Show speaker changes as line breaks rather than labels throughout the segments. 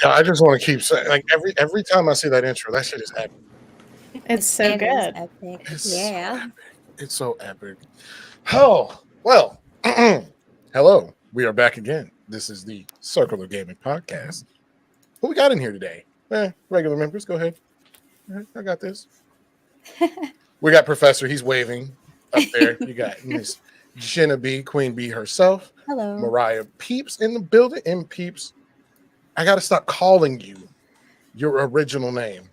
Yeah, I just want to keep saying, like every time I see that intro, that shit is epic.
It's so
It is
good.
epic.
It's so
Yeah.
epic. It's so epic. Oh well. Hello, we are back again. This is the Circle of Gaming podcast. What we got in here today? Regular members, go ahead. I got this. We got Professor. He's waving up there. You got Miss Jenna B, Queen B herself.
Hello.
Mariah Peeps in the building. And Peeps, I got to stop calling you your original name.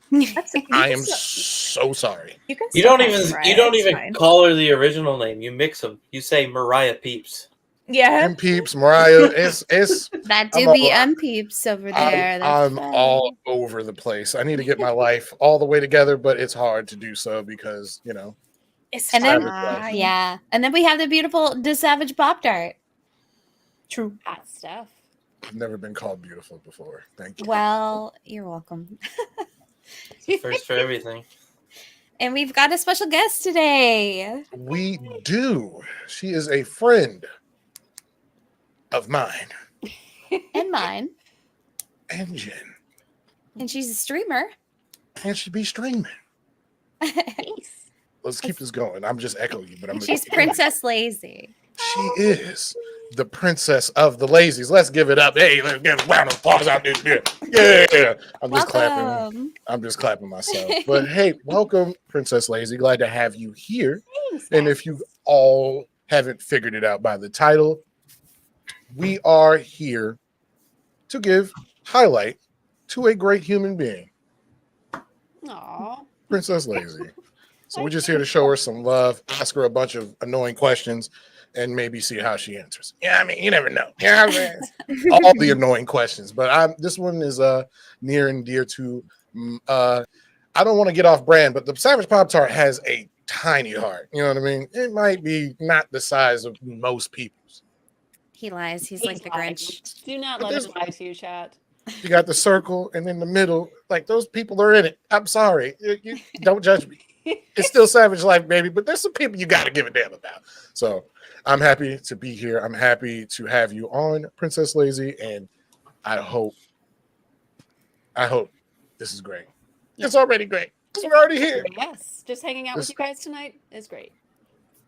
I am so sorry.
You don't even
call her the original name. You mix them. You say Mariah Peeps.
Yeah.
M Peeps, Mariah. It's
that do be Peeps over there.
I'm all over the place. I need to get my life all the way together, but it's hard to do so because
it's
and then
fine.
and then we have the beautiful Savage Pop Tart.
True.
Hot stuff.
I've never been called beautiful before. Thank you.
Well, you're welcome.
First for everything.
And we've got a special guest today.
We do. She is a friend of mine.
And mine.
And Jen.
And she's a streamer.
And she be streaming.
Nice.
Let's keep this going. I'm just echoing you, but
she's PrincessLaisy.
She is the princess of the lazies. Let's give it up. Hey, let's give a round of applause out there. Yeah. I'm just clapping. I'm just clapping myself. But hey, welcome, PrincessLaisy. Glad to have you here.
Thanks,
and if you all haven't figured it out by the title, we are here to give highlight to a great human being.
Aw.
PrincessLaisy. So we're just here to show her some love, ask her a bunch of annoying questions, and maybe see how she answers. Yeah, I mean, you never know. Yeah, all the annoying questions. But this one is near and dear to, I don't want to get off brand, but the Savage Pop-Tart has a tiny heart. You know what I mean? It might be not the size of most people's.
He lies. He's like the Grinch.
Do not let him lie to you, chat.
You got the circle, and in the middle, like those people are in it. I'm sorry. You don't judge me. It's still Savage Life, baby, but there's some people you got to give a damn about. So I'm happy to be here. I'm happy to have you on, PrincessLaisy, and I hope this is great. Yeah. It's already great because we're already here.
Yes, just hanging out with you guys tonight is great.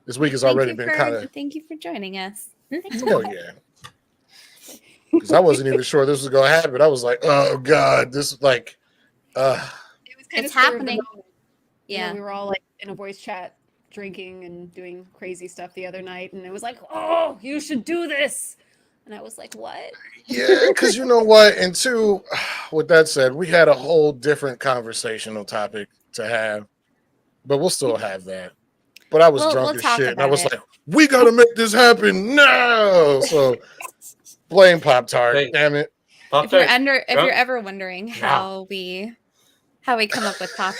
This week has already been kind of.
Thank you for joining us.
Oh yeah. Because I wasn't even sure this was going to happen. I was like, oh God, this is like.
It was kind
it's
of
happening.
Yeah, we were all like in a voice chat, drinking and doing crazy stuff the other night, and it was like, "Oh, you should do this," and I was like, "What?"
Yeah, because you know what, and two, with that said, we had a whole different conversational topic to have, but we'll still have that. But I was drunk as shit, and I was like, "We got to make this happen now!" So blame Pop-Tart, damn it.
If you're ever wondering how we come up with Pop.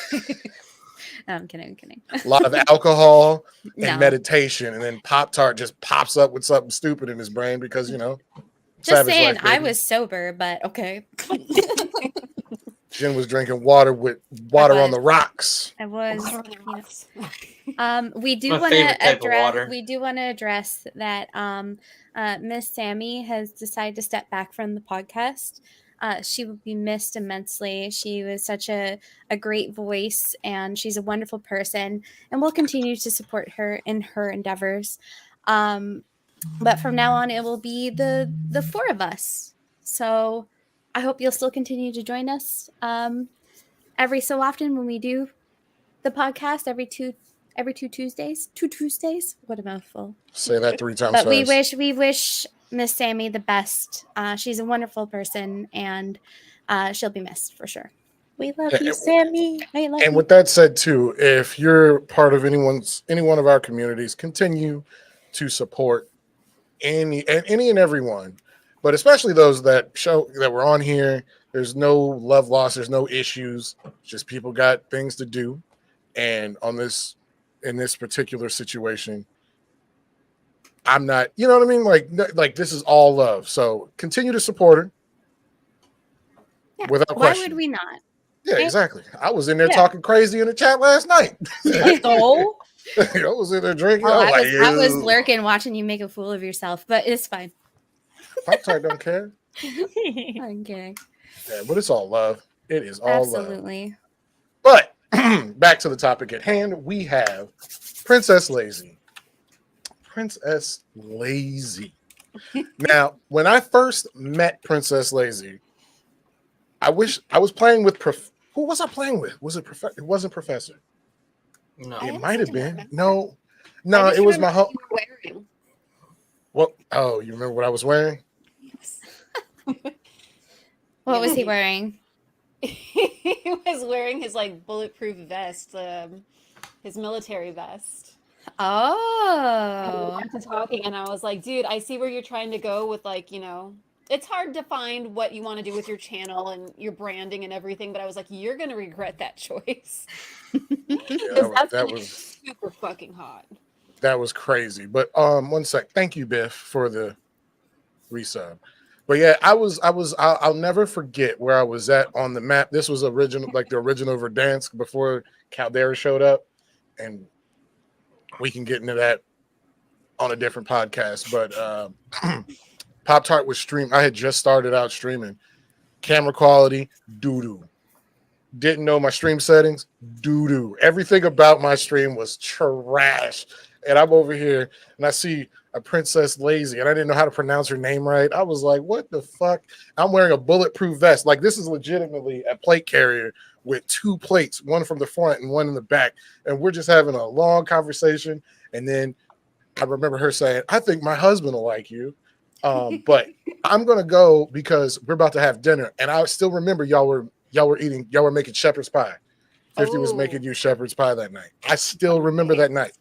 No, I'm kidding.
A lot of alcohol and meditation, and then Pop-Tart just pops up with something stupid in his brain because,
Just saying, I was sober, but okay.
Jen was drinking water with water on the rocks.
I was. We do want to address that Miss Sammy has decided to step back from the podcast. She will be missed immensely. She was such a great voice, and she's a wonderful person, and we'll continue to support her in her endeavors. But from now on, it will be the four of us. So I hope you'll still continue to join us every so often when we do the podcast every two Tuesdays. 2 Tuesdays. What a mouthful.
Say that 3 times
but
fast.
we wish Miss Sammy the best. She's a wonderful person, and she'll be missed for sure. We love you, Sammy.
And with that said, too, if you're part of any one of our communities, continue to support any and everyone, but especially those that show that we're on here. There's no love lost. There's no issues. Just people got things to do, and in this particular situation, I'm not, you know what I mean? Like this is all love. So continue to support her.
Yeah.
Without question.
Why would we not?
Yeah, exactly. I was in there talking crazy in the chat last night. I was in there drinking.
I was lurking, watching you make a fool of yourself, but it's fine.
Pop-Tart don't care.
I'm kidding.
Yeah, but it's all love. It is all love.
Absolutely.
But back to the topic at hand, we have Princess Lazy. Princess Lazy. Now, when I first met Princess Lazy, I wish I was playing with who was I playing with? Was it Professor? It wasn't Professor.
No.
It
I
might have
honestly don't
been.
remember.
No,
I just
it was
remember
my home.
what you were wearing.
What? Oh, you remember what I was wearing?
What was he wearing?
He was wearing his like bulletproof vest, his military vest. And we
Oh.
got to talking, and I was like, dude, I see where you're trying to go with like, it's hard to find what you want to do with your channel and your branding and everything, but I was like, you're gonna regret that choice. Because that's
That
gonna
was
be super fucking hot.
that was crazy. But one sec. Thank you, Biff, for the resub. But yeah, I'll never forget where I was at on the map. This was original, like the original Verdansk before Caldera showed up, and we can get into that on a different podcast. But Pop Tart was stream. I had just started out streaming. Camera quality, doo doo. Didn't know my stream settings, doo doo. Everything about my stream was trash. And I'm over here and I see a Princess Lazy and I didn't know how to pronounce her name right. I was like, what the fuck? I'm wearing a bulletproof vest. Like, this is legitimately a plate carrier with 2 plates, one from the front and one in the back. And we're just having a long conversation. And then I remember her saying, I think my husband will like you. But I'm going to go because we're about to have dinner. And I still remember y'all were making shepherd's pie. 50 was making you shepherd's pie that night. I still remember that night.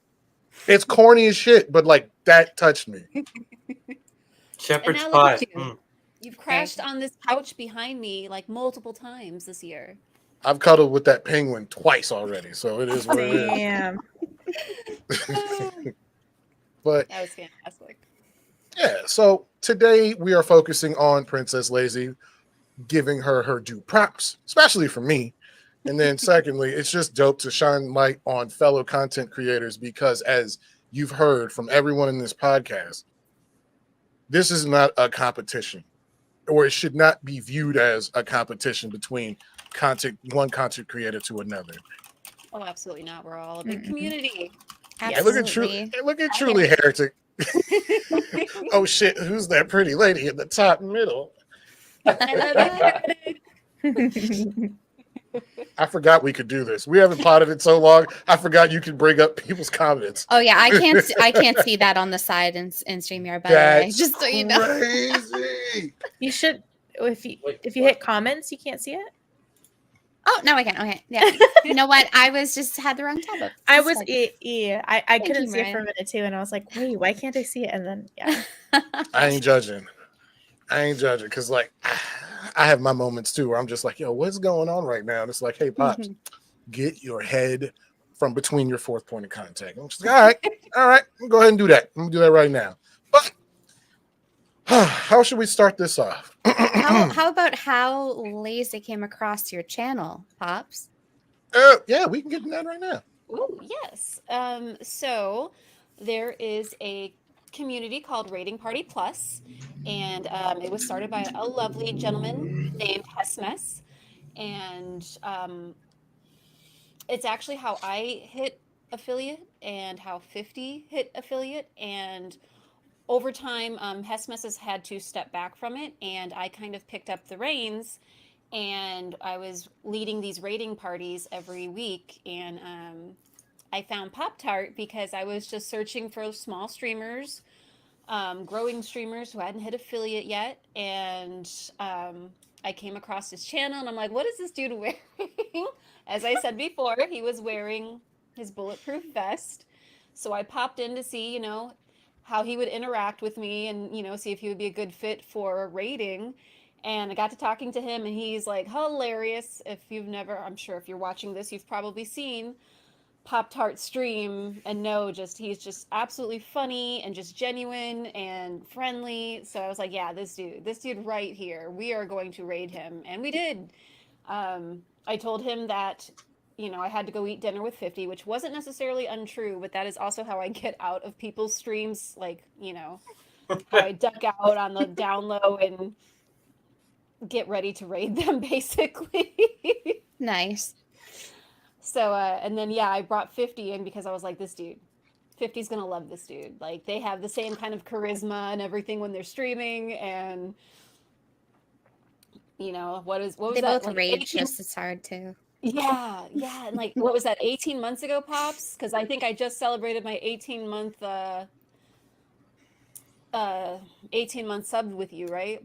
It's corny as shit, but like that touched me.
Shepherd's
and now
pie.
look at you. You've crashed on this couch behind me like multiple times this year.
I've cuddled with that penguin twice already, so it is what it is.
Damn.
But
that was fantastic.
Yeah, so today we are focusing on Princess Lazy, giving her due props, especially for me. And then secondly, it's just dope to shine light on fellow content creators because as you've heard from everyone in this podcast, this is not a competition, or it should not be viewed as a competition between one content creator to another.
Oh, absolutely not. We're all a big community.
Yeah, look at Truly Heretic. Oh shit, who's that pretty lady in the top middle?
I love it.
I forgot we could do this. We haven't potted it so long. I forgot you could bring up people's comments.
Oh yeah, I can't see that on the side in StreamYard, by the way. Just so you know.
Crazy.
You should if you hit comments, you can't see it.
Oh no, I can. Okay, yeah. You know what? I was just had the wrong tab up.
I was I couldn't
you,
see it for
Mariah.
a minute too, and I was like, wait, why can't I see it? And then yeah.
I ain't judging because like I have my moments too where I'm just like, yo, what's going on right now? And it's like, hey, Pops, get your head from between your fourth point of contact. I'm just like, all right, go ahead and do that. I'm gonna do that right now. But how should we start this off?
How about how Lazy came across your channel, Pops?
Yeah, we can get to that right now.
Oh, yes. So there is a community called Rating Party Plus, and it was started by a lovely gentleman named Hesmes, and it's actually how I hit affiliate and how 50 hit affiliate, and over time, Hesmes has had to step back from it, and I kind of picked up the reins, and I was leading these rating parties every week, and I found Pop Tart because I was just searching for small streamers, growing streamers who hadn't hit affiliate yet, and I came across his channel, and I'm like, what is this dude wearing? As I said before, he was wearing his bulletproof vest, so I popped in to see, how he would interact with me and, see if he would be a good fit for a rating. And I got to talking to him and he's like hilarious. I'm sure if you're watching this, you've probably seen Pop Tart stream and know he's just absolutely funny and just genuine and friendly. So I was like, yeah, this dude right here, we are going to raid him. And we did. I told him that I had to go eat dinner with 50, which wasn't necessarily untrue, but that is also how I get out of people's streams. Like, how I duck out on the down low and get ready to raid them, basically.
Nice.
So, and then, yeah, I brought 50 in because I was like, this dude, 50's going to love this dude. Like, they have the same kind of charisma and everything when they're streaming. And, you know, what was
They
that?
both
Like
rage
18
just as hard too.
Yeah. And like, what was that, 18 months ago, Pops? Because I think I just celebrated my 18-month sub with you, right?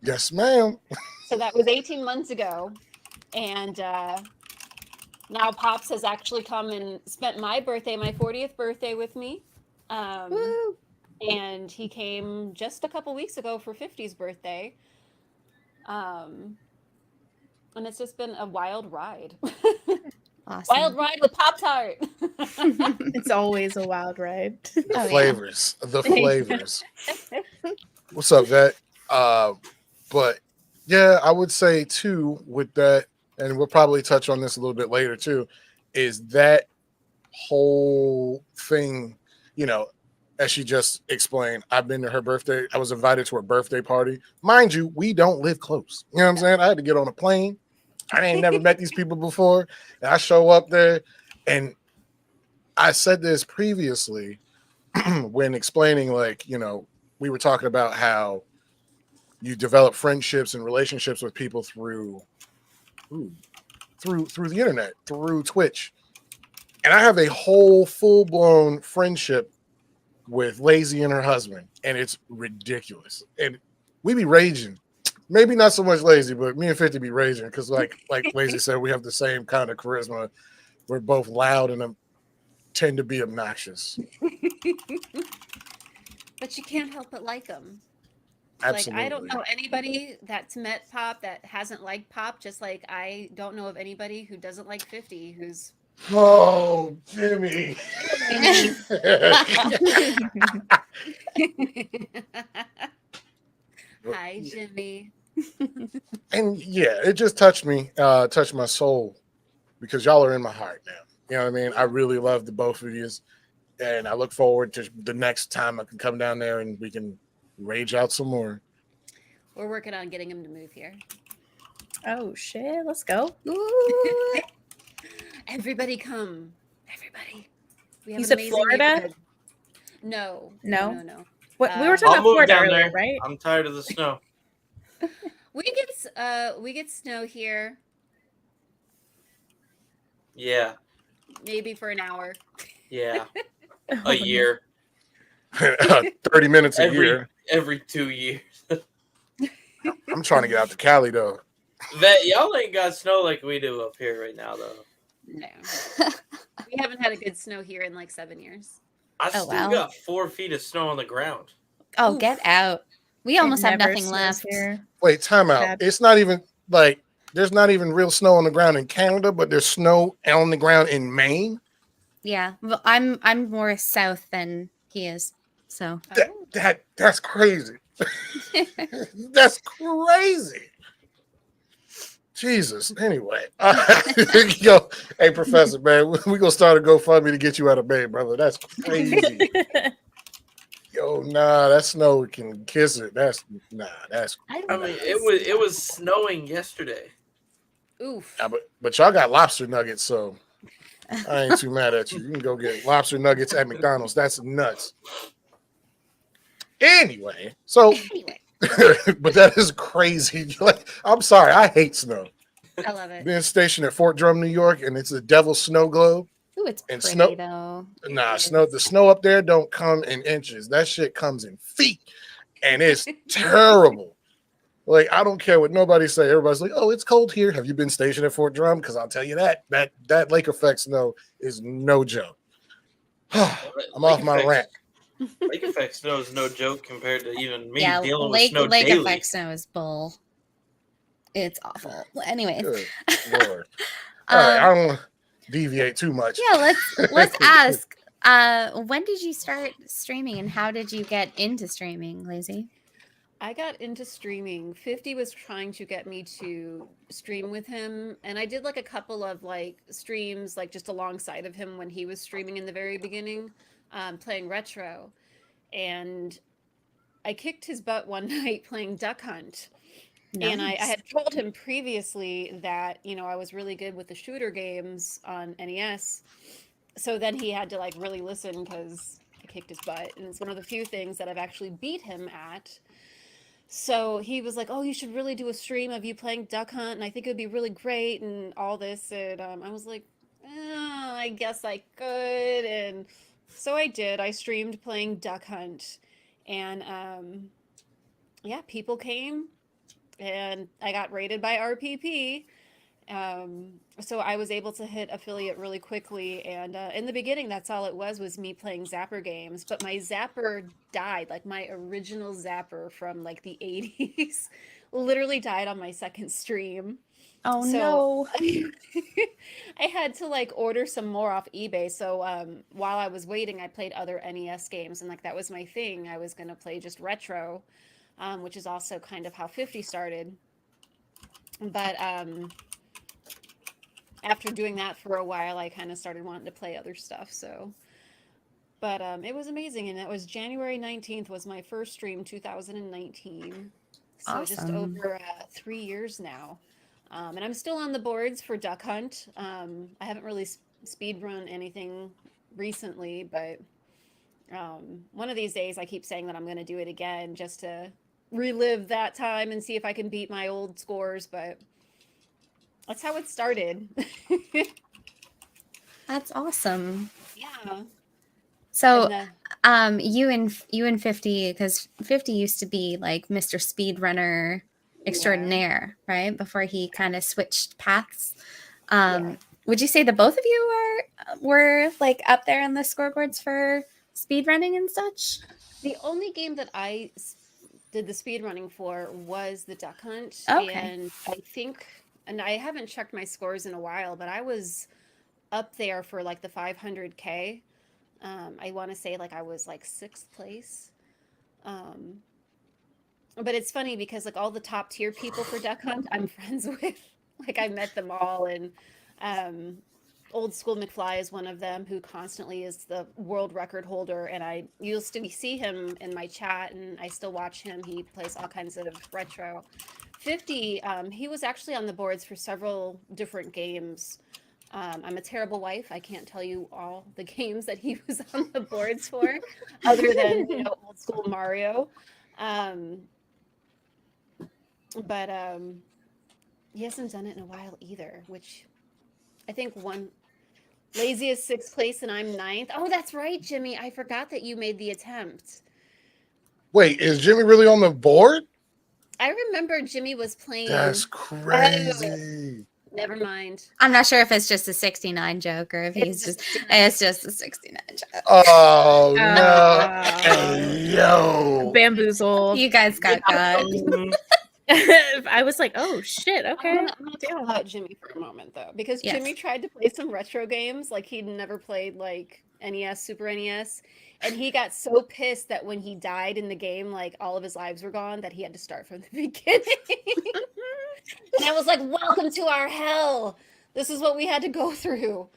Yes, ma'am.
So that was 18 months ago. And now Pops has actually come and spent my 40th birthday with me.
Woo!
And he came just a couple weeks ago for 50's birthday. And it's just been a wild ride.
Awesome.
Wild ride with Pop-Tart.
It's always a wild ride.
The
yeah.
flavors. The flavors. What's up, Vet? But yeah, I would say too with that, and we'll probably touch on this a little bit later too, is that whole thing, you know, as she just explained, I've been to her birthday. I was invited to her birthday party. Mind you, we don't live close. You know what I'm saying? I had to get on a plane. I ain't never met these people before. And I show up there, and I said this previously when explaining, like, you know, we were talking about how you develop friendships and relationships with people through the internet, through Twitch. And I have a whole full-blown friendship with Lazy and her husband, and it's ridiculous. And we be raging. Maybe not so much Lazy, but me and 50 be raging because, like Lazy said, we have the same kind of charisma. We're both loud and tend to be obnoxious.
But you can't help but like them.
Absolutely.
Like, I don't know anybody that's met Pop that hasn't liked Pop, just like I don't know of anybody who doesn't like 50 who's...
Oh, Jimmy.
Hi, Jimmy.
And yeah, it just touched me, touched my soul, because y'all are in my heart now. You know what I mean? I really love the both of you, and I look forward to the next time I can come down there and we can rage out some more.
We're working on getting him to move here.
Oh shit! Let's go.
Everybody come. Everybody. We have
You
an
said
amazing
Florida?
neighborhood. No.
What we were talking
I'll
about
move
Florida
down
earlier,
there.
right?
I'm tired of the snow.
We get snow here.
Yeah.
Maybe for an hour.
Yeah.
Oh,
A year.
30 minutes a year.
Every 2 years.
I'm trying to get out to Cali though.
Y'all ain't got snow like we do up here right now, though.
No. We haven't had a good snow here in like 7 years.
I still got 4 feet of snow on the ground.
Oh,
Oof.
get out. We almost have nothing left.
Here.
Wait, time out. It's not even like there's not even real snow on the ground in Canada, but there's snow on the ground in Maine.
Yeah, well, I'm more south than he is, so
That's crazy. That's crazy. Jesus. Anyway, yo, hey Professor, man, we gonna start a GoFundMe to get you out of Maine, brother. That's crazy. Yo, nah, that snow can kiss it. That's
I mean, it was snowing yesterday.
Oof.
Yeah, but y'all got lobster nuggets, so I ain't too mad at you. You can go get lobster nuggets at McDonald's. That's nuts. Anyway, but that is crazy. Like, I'm sorry, I hate snow.
I love it.
Being stationed at Fort Drum, New York, and it's a devil's snow globe.
Ooh, it's
and
pretty
snow.
though.
Nah, the snow up there don't come in inches. That shit comes in feet, and it's terrible. Like, I don't care what nobody say. Everybody's like, "Oh, it's cold here." Have you been stationed at Fort Drum? Because I'll tell you that lake effect snow is no joke. I'm off my rant.
Lake effect snow is no joke compared to even me dealing
lake,
with snow
lake
daily.
effect snow is bull. It's awful. Anyways,
Good Lord. All right, I don't want to deviate too much.
Yeah, let's ask. When did you start streaming, and how did you get into streaming, Lazy?
I got into streaming. 50 was trying to get me to stream with him, and I did like a couple of like streams like just alongside of him when he was streaming in the very beginning, playing retro, and I kicked his butt one night playing Duck Hunt. And I
Nice.
had told him previously that, I was really good with the shooter games on NES. So then he had to like really listen because I kicked his butt. And it's one of the few things that I've actually beat him at. So he was like, "Oh, you should really do a stream of you playing Duck Hunt, and I think it would be really great and all this." And I was like, I guess I could. And so I did. I streamed playing Duck Hunt, and yeah, people came, and I got rated by RPP. So I was able to hit affiliate really quickly, and in the beginning, that's all it was me playing Zapper games. But my Zapper died, like my original Zapper from like the 80s, literally died on my second stream.
Oh
So
no.
I had to like order some more off eBay. So while I was waiting, I played other NES games, and like that was my thing. I was gonna play just retro, which is also kind of how 50 started. But after doing that for a while, I kind of started wanting to play other stuff. So, but it was amazing, and it was January 19th was my first stream, 2019. So just
Awesome.
over 3 years now, and I'm still on the boards for Duck Hunt. I haven't really speed run anything recently, but one of these days, I keep saying that I'm going to do it again just to relive that time and see if I can beat my old scores, but. That's how it started.
That's awesome.
Yeah.
So,
And
you and 50, because 50 used to be like Mr. Speedrunner extraordinaire, right? Before he kind of switched paths. Would you say that both of you were like up there on the scoreboards for speedrunning and such?
the only game that I did the speed running for was the Duck Hunt.
Okay.
And I think, and I haven't checked my scores in a while, but I was up there for like the 500K. I want to say like I was like 6th place. But it's funny because like all the top tier people for Duck Hunt, I'm friends with. Like I met them all, and Old School McFly is one of them who constantly is the world record holder, and I used to see him in my chat, and I still watch him. He plays all kinds of retro. 50, he was actually on the boards for several different games. I'm a terrible wife. I can't tell you all the games that he was on the boards for, other than Old School Mario. But he hasn't done it in a while either, which I think Lazy is 6th place and I'm 9th. Oh, that's right, Jimmy. I forgot that you made the attempt.
Wait, is Jimmy really on the board?
I remember Jimmy was playing.
That's crazy.
Never mind.
I'm not sure if it's just a 69 joke or if it's just a 69 joke.
Oh no. Hey, yo.
Bamboozled.
You guys got God.
I was like, oh shit, okay.
I'm gonna talk about Jimmy for a moment though, because
Yes.
Jimmy tried to play some retro games, like he'd never played like NES, Super NES, and he got so pissed that when he died in the game, like all of his lives were gone, that he had to start from the beginning. And I was like, welcome to our hell. This is what we had to go through.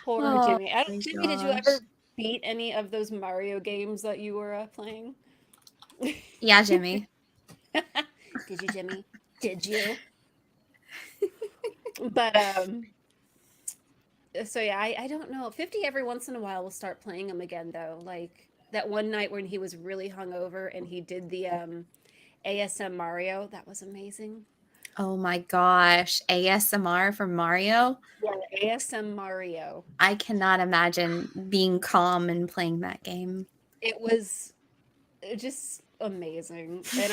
Poor Jimmy. Jimmy, did you ever beat any of those Mario games that you were playing?
Yeah, Jimmy.
Did you, Jimmy? Did you? But so yeah, I don't know. 50 every once in a while will start playing them again though. Like that one night when he was really hungover and he did the ASM Mario, that was amazing.
Oh my gosh, ASMR from Mario?
Yeah, ASM Mario.
I cannot imagine being calm and playing that game.
It was just amazing. And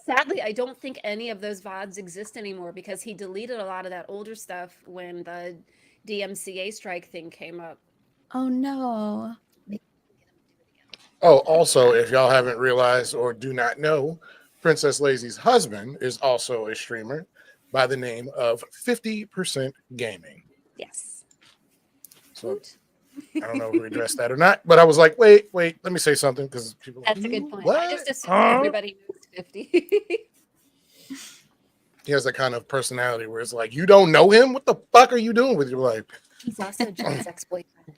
sadly, I don't think any of those VODs exist anymore because he deleted a lot of that older stuff when the DMCA strike thing came up.
Oh no.
Oh, also, if y'all haven't realized or do not know, PrincessLaisy's husband is also a streamer by the name of 50% Gaming.
Yes.
So I don't know if we addressed that or not, but I was like, wait, let me say something because people.
That's a good point.
What?
I just assumed everybody knows 50.
He has that kind of personality where it's like, you don't know him? What the fuck are you doing with your life?
He's also Jen's ex-boyfriend.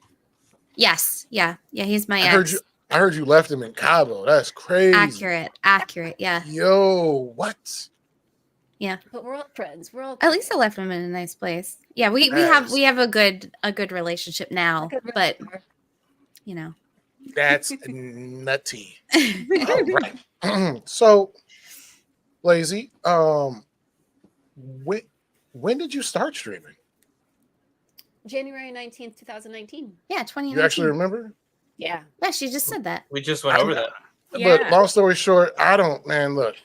Yes. Yeah. Yeah, he's my
I
ex.
I heard you left him in Cabo. That's crazy.
Accurate. Yeah.
Yo, what?
Yeah.
But we're all friends. We're all
At least I left him in a nice place. Yeah, we have a good relationship now, but you know.
That's nutty. All right. So, Lazy, when did you start streaming?
January 19th, 2019.
Yeah, 2019.
You actually remember?
Yeah.
Yeah, she just said that.
We just went over that.
But long story short, I don't, man, look,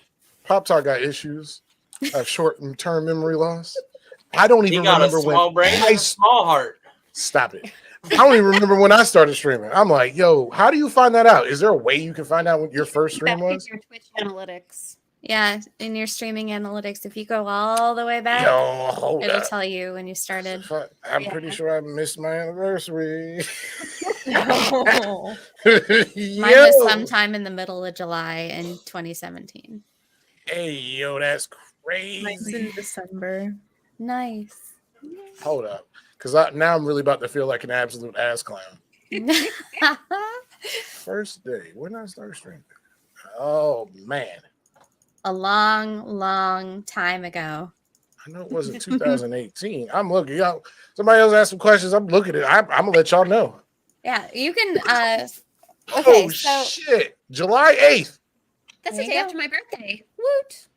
Pop Tart got issues. I have short-term memory loss. I don't even remember when.
Small brain, and a small heart.
Stop it. I don't even remember when I started streaming. I'm like, yo, how do you find that out? Is there a way you can find out what your first stream was?
Your Twitch analytics.
Yeah, in your streaming analytics, if you go all the way back, it'll tell you when you started.
I'm pretty sure I missed my anniversary.
Mine was sometime in the middle of July in 2017.
Hey, yo, that's crazy.
Mine's in December.
Nice.
Hold up, because now I'm really about to feel like an absolute ass clown. First day, when I started streaming. Oh man,
a long time ago.
I know it wasn't 2018. I'm looking. Y'all, somebody else asked some questions. I'm looking at it. I'm gonna let y'all know.
Yeah, you can.
Okay, oh so, shit! July 8th.
That's the day after my birthday. Woot!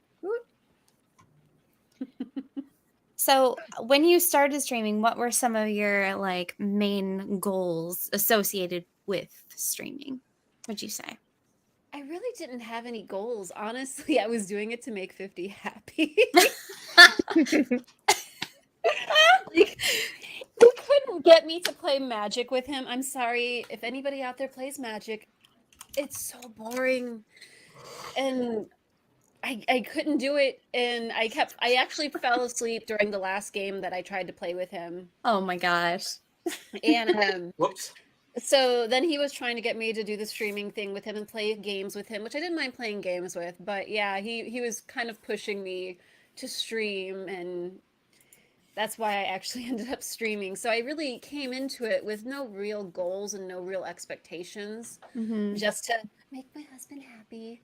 So, when you started streaming, what were some of your like main goals associated with streaming? Would you say?
I really didn't have any goals. Honestly, I was doing it to make 50 happy. Like, they couldn't get me to play Magic with him. I'm sorry if anybody out there plays Magic. It's so boring. And I couldn't do it, and I actually fell asleep during the last game that I tried to play with him.
Oh my gosh.
And
whoops.
So then he was trying to get me to do the streaming thing with him and play games with him, which I didn't mind playing games with, but yeah, he was kind of pushing me to stream, and that's why I actually ended up streaming. So I really came into it with no real goals and no real expectations, just to make my husband happy.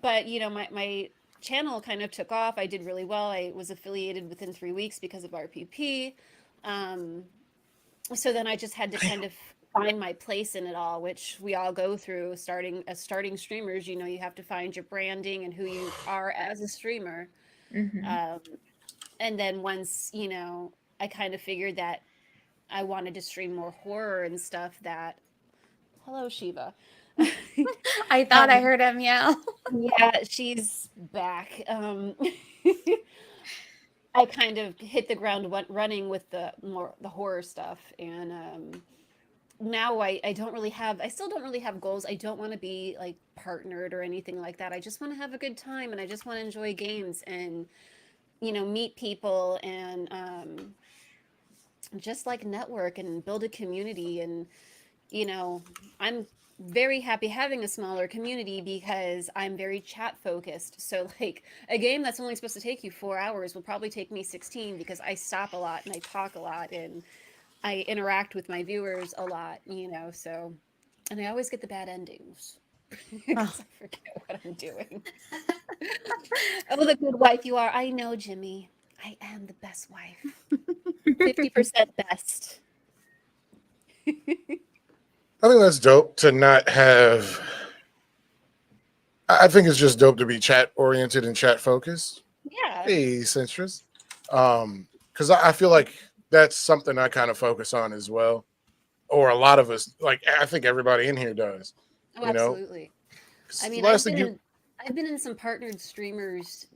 But you know, my channel kind of took off. I did really well. I was affiliated within 3 weeks because of RPP. So then I just had to kind of find my place in it all, which we all go through starting streamers. You know, you have to find your branding and who you are as a streamer. And then once, you know, I kind of figured that I wanted to stream more horror and stuff, that hello Shiva.
I thought I heard him yell.
Yeah, she's back. I kind of hit the ground running with the horror stuff, and now I still don't really have goals. I don't want to be like partnered or anything like that. I just want to have a good time, and I just want to enjoy games and, you know, meet people and just like network and build a community. And, you know, I'm very happy having a smaller community because I'm very chat focused. So like a game that's only supposed to take you 4 hours will probably take me 16 because I stop a lot and I talk a lot and I interact with my viewers a lot, you know, so, and I always get the bad endings because I forget what I'm doing. Oh, the good wife you are. I know, Jimmy. I am the best wife. 50% best.
I think that's dope to not have. I think it's just dope to be chat oriented and chat focused.
Yeah.
Hey, Centris. Because I feel like that's something I kind of focus on as well, or a lot of us. Like I think everybody in here does.
Oh,
you know?
absolutely. I mean, I've been in some partnered streamers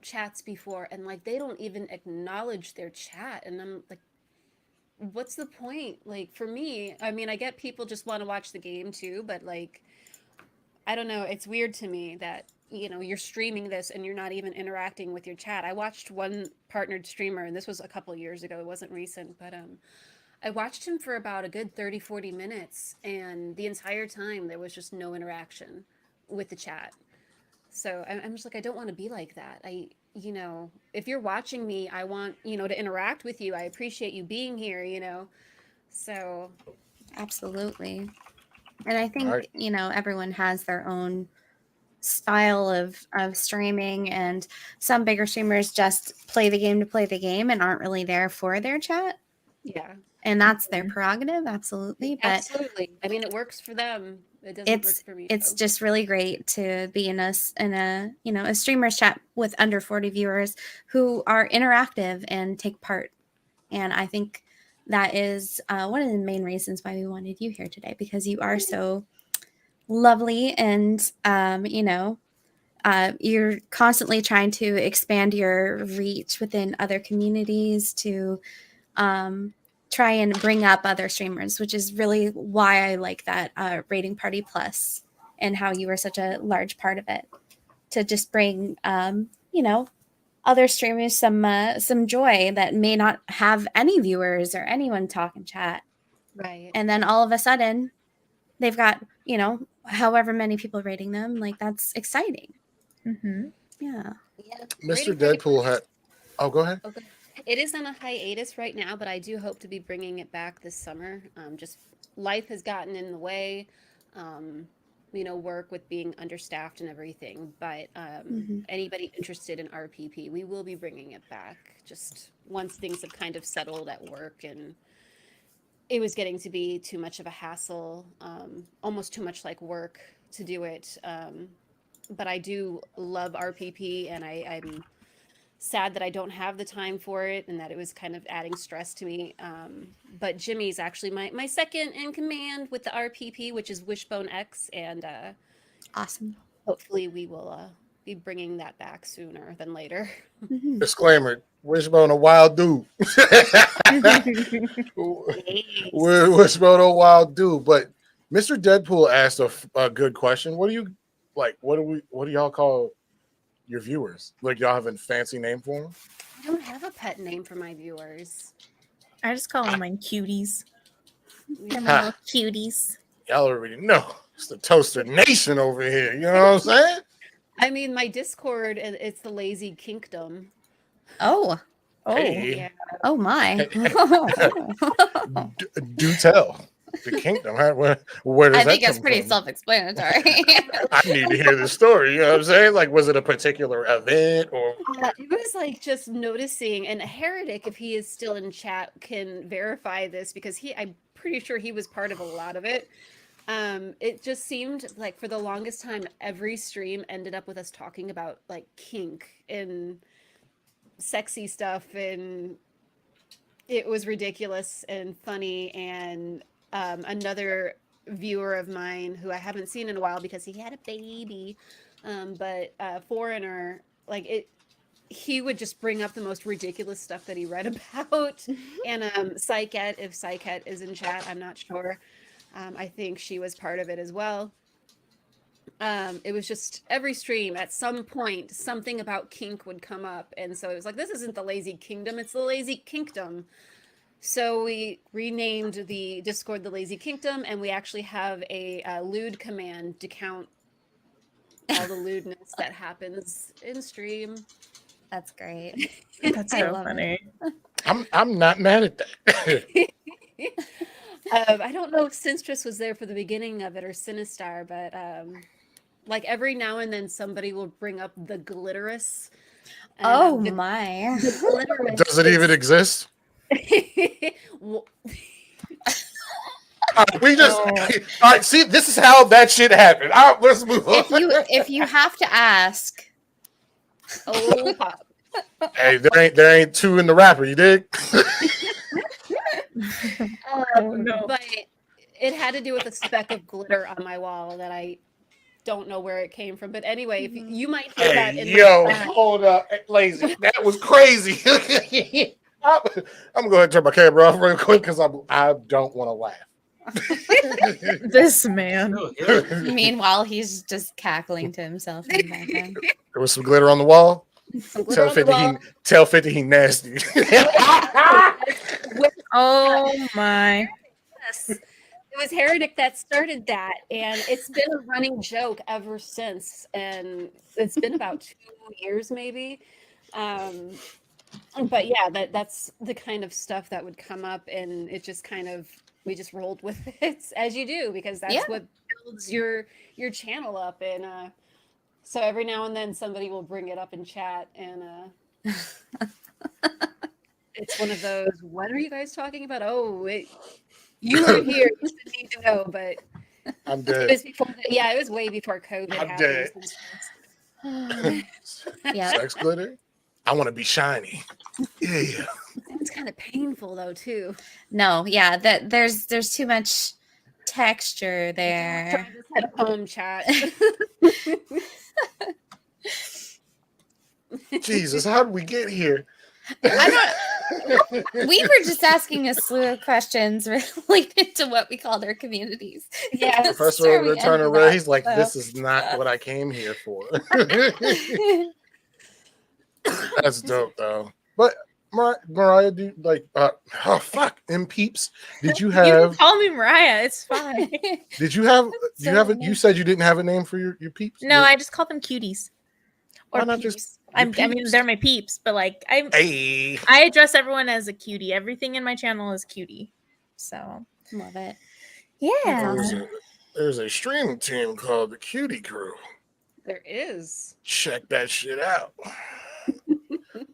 chats before, and like they don't even acknowledge their chat, and I'm like, what's the point? Like for me, I mean, I get people just want to watch the game too, but like, I don't know. It's weird to me that, you know, you're streaming this and you're not even interacting with your chat. I watched one partnered streamer, and this was a couple of years ago. It wasn't recent, but I watched him for about a good 30-40 minutes, and the entire time there was just no interaction with the chat. So I'm just like, I don't want to be like that. You know, if you're watching me, I want, you know, to interact with you. I appreciate you being here, you know. So
Absolutely. And I think,
Right.
everyone has their own style of streaming, and some bigger streamers just play the game to play the game and aren't really there for their chat.
Yeah.
And that's their prerogative, absolutely. But
Absolutely. I mean, it works for them. It doesn't work for me.
it's
so.
just really great to be in a streamer's chat with under 40 viewers who are interactive and take part. And I think that is one of the main reasons why we wanted you here today, because you are so lovely, and you're constantly trying to expand your reach within other communities to try and bring up other streamers, which is really why I like that Rating Party Plus and how you were such a large part of it, to just bring other streamers some joy that may not have any viewers or anyone talk in chat.
Right.
And then all of a sudden they've got however many people rating them. Like, that's exciting.
Mm-hmm.
Yeah.
Mr.
Rating Party
Deadpool
Plus-
had. Oh, go ahead.
Okay. It is on a hiatus right now, but I do hope to be bringing it back this summer. Just life has gotten in the way. Work with being understaffed and everything. But anybody interested in RPP, we will be bringing it back. Just once things have kind of settled at work, and it was getting to be too much of a hassle, almost too much like work to do it. But I do love RPP, and I'm sad that I don't have the time for it, and that it was kind of adding stress to me. But Jimmy's actually my second in command with the RPP, which is Wishbone X, and
Awesome.
hopefully we will be bringing that back sooner than later.
Mhm.
Disclaimer: Wishbone a wild dude. Wishbone a wild dude. But Mr. Deadpool asked a good question. What do you like? What do y'all call your viewers? Like, y'all have a fancy name for them?
I don't have a pet name for my viewers.
I just call them mine cuties. They're my
Ha.
little cuties.
Y'all already know. It's the Toaster Nation over here. You know what I'm saying?
I mean, my Discord, it's the Lazy Kingdom.
Oh.
Hey.
Yeah.
Oh my.
Do tell. The kingdom. Huh? Where does
I think
that
it's
come
pretty
from?
self-explanatory.
I need to hear the story. You know what I'm saying? Like, was it a particular event or?
It was like just noticing, and Heretic, if he is still in chat, can verify this, because I'm pretty sure he was part of a lot of it. It just seemed like for the longest time, every stream ended up with us talking about like kink and sexy stuff, and it was ridiculous and funny. And another viewer of mine who I haven't seen in a while because he had a baby, but Foreigner, like it, he would just bring up the most ridiculous stuff that he read about. And Psychet, if Psychet is in chat, I'm not sure. I think she was part of it as well. It was just every stream at some point something about kink would come up, and so it was like, this isn't the Lazy Kingdom, it's the Lazy Kingdom. So we renamed the Discord the Lazy Kingdom, and we actually have a lewd command to count all the lewdness that happens in stream.
That's great.
That's
I
so
love
funny.
I'm not mad at that.
I don't know if Sinstress was there for the beginning of it or Sinistar, but like every now and then somebody will bring up the Glitterous.
Oh
the
my.
Glitterous
Does it even exist?
Well,
We just all right. See, this is how that shit happened. All right, let's move on.
If you have to ask,
oh, pop.
Hey, there ain't two in the rapper. You dig?
Oh, no.
But it had to do with a speck of glitter on my wall that I don't know where it came from. But anyway, if you might hear that
Hey,
in
yo,
my
hold up, Lazy. That was crazy. I'm gonna go ahead and turn my camera off real quick because I don't want to laugh.
This man.
Oh, yeah.
meanwhile, he's just cackling to himself in the background.
There was some glitter on the wall.
some glitter on the wall.
Tell 50 he nasty.
Oh my.
Yes. It was Heretic that started that, and it's been a running joke ever since. And it's been about 2 years, maybe. But yeah, that's the kind of stuff that would come up, and it just kind of we just rolled with it as you do, because that's what builds your channel up. And so every now and then somebody will bring it up in chat, and it's one of those, what are you guys talking about? Oh, wait, you weren't here. You didn't need to know, but
I'm
it
dead.
was before. Yeah, it was way before COVID
I'm
happened.
dead.
Yeah.
Sex glitter. I want to be shiny. Yeah.
It's kind of painful though too.
No, yeah, that there's too much texture there.
Just had a poem chat.
Jesus, how did we get here?
I don't. We were just asking a slew of questions related to what we called our communities.
Yeah,
Professor over there turning around. He's like, "This is not what I came here for." That's dope, though. But Mariah, do like? Oh fuck, M peeps. Did you
You
have?
can call me Mariah. It's fine.
Did you have?
So
you have it?
nice.
You said you didn't have a name for your peeps.
No, I just call them cuties.
Why
Or
not
peeps.
just
I
your
mean,
peeps?
they're my peeps, but like
Hey.
I address everyone as a cutie. Everything in my channel is cutie. So
Love it.
yeah.
There's a streaming team called the Cutie Crew.
there is.
Check that shit out.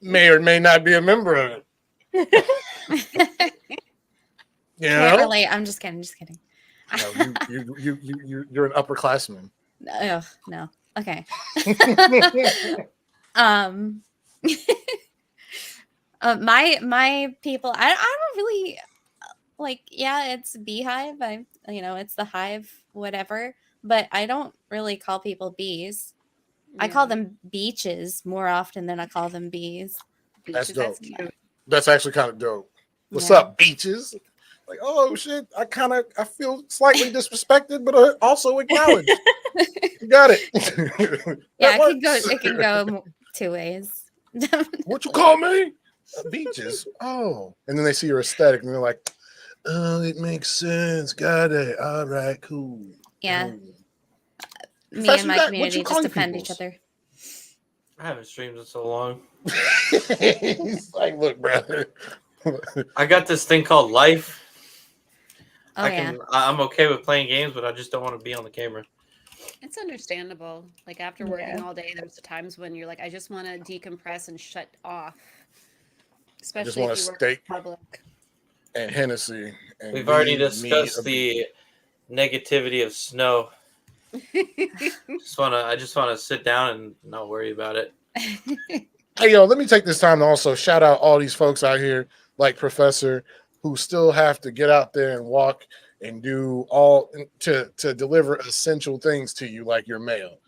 May or may not be a member of it. You
Can't
know?
relate. I'm just kidding. Just kidding.
No, you're an upperclassman.
Ugh, no. Okay. My people, I don't really like. Yeah, it's beehive. It's the hive, whatever. But I don't really call people bees. I call them beaches more often than I call them bees.
That's
Beaches,
dope.
cute.
That's actually kind of dope. What's
Yeah.
up, beaches? Like, oh shit, I feel slightly disrespected, but also acknowledged. You got it.
Yeah,
That
it can
works.
go two ways.
What you call me? Beaches. Oh, and then they see your aesthetic, and they're like, "Oh, it makes sense. Got it. All right, cool."
Yeah.
Cool.
Me
Professor,
and my
what
community
you
just
calling
defend each
peoples?
other.
I haven't streamed in so long.
He's like, "Look, brother."
I got this thing called life.
Oh, yeah.
I'm okay with playing games, but I just don't want to be on the camera.
It's understandable. Like after working all day, there's times when you're like, I just want to decompress and shut off. Especially
want
if
a
you work
steak.
in public.
And Hennessy. And
We've already
leave me
discussed
a
the negativity of snow. I just wanna sit down and not worry about it.
Hey, yo, let me take this time to also shout out all these folks out here, like Professor, who still have to get out there and walk and do all to deliver essential things to you, like your mail.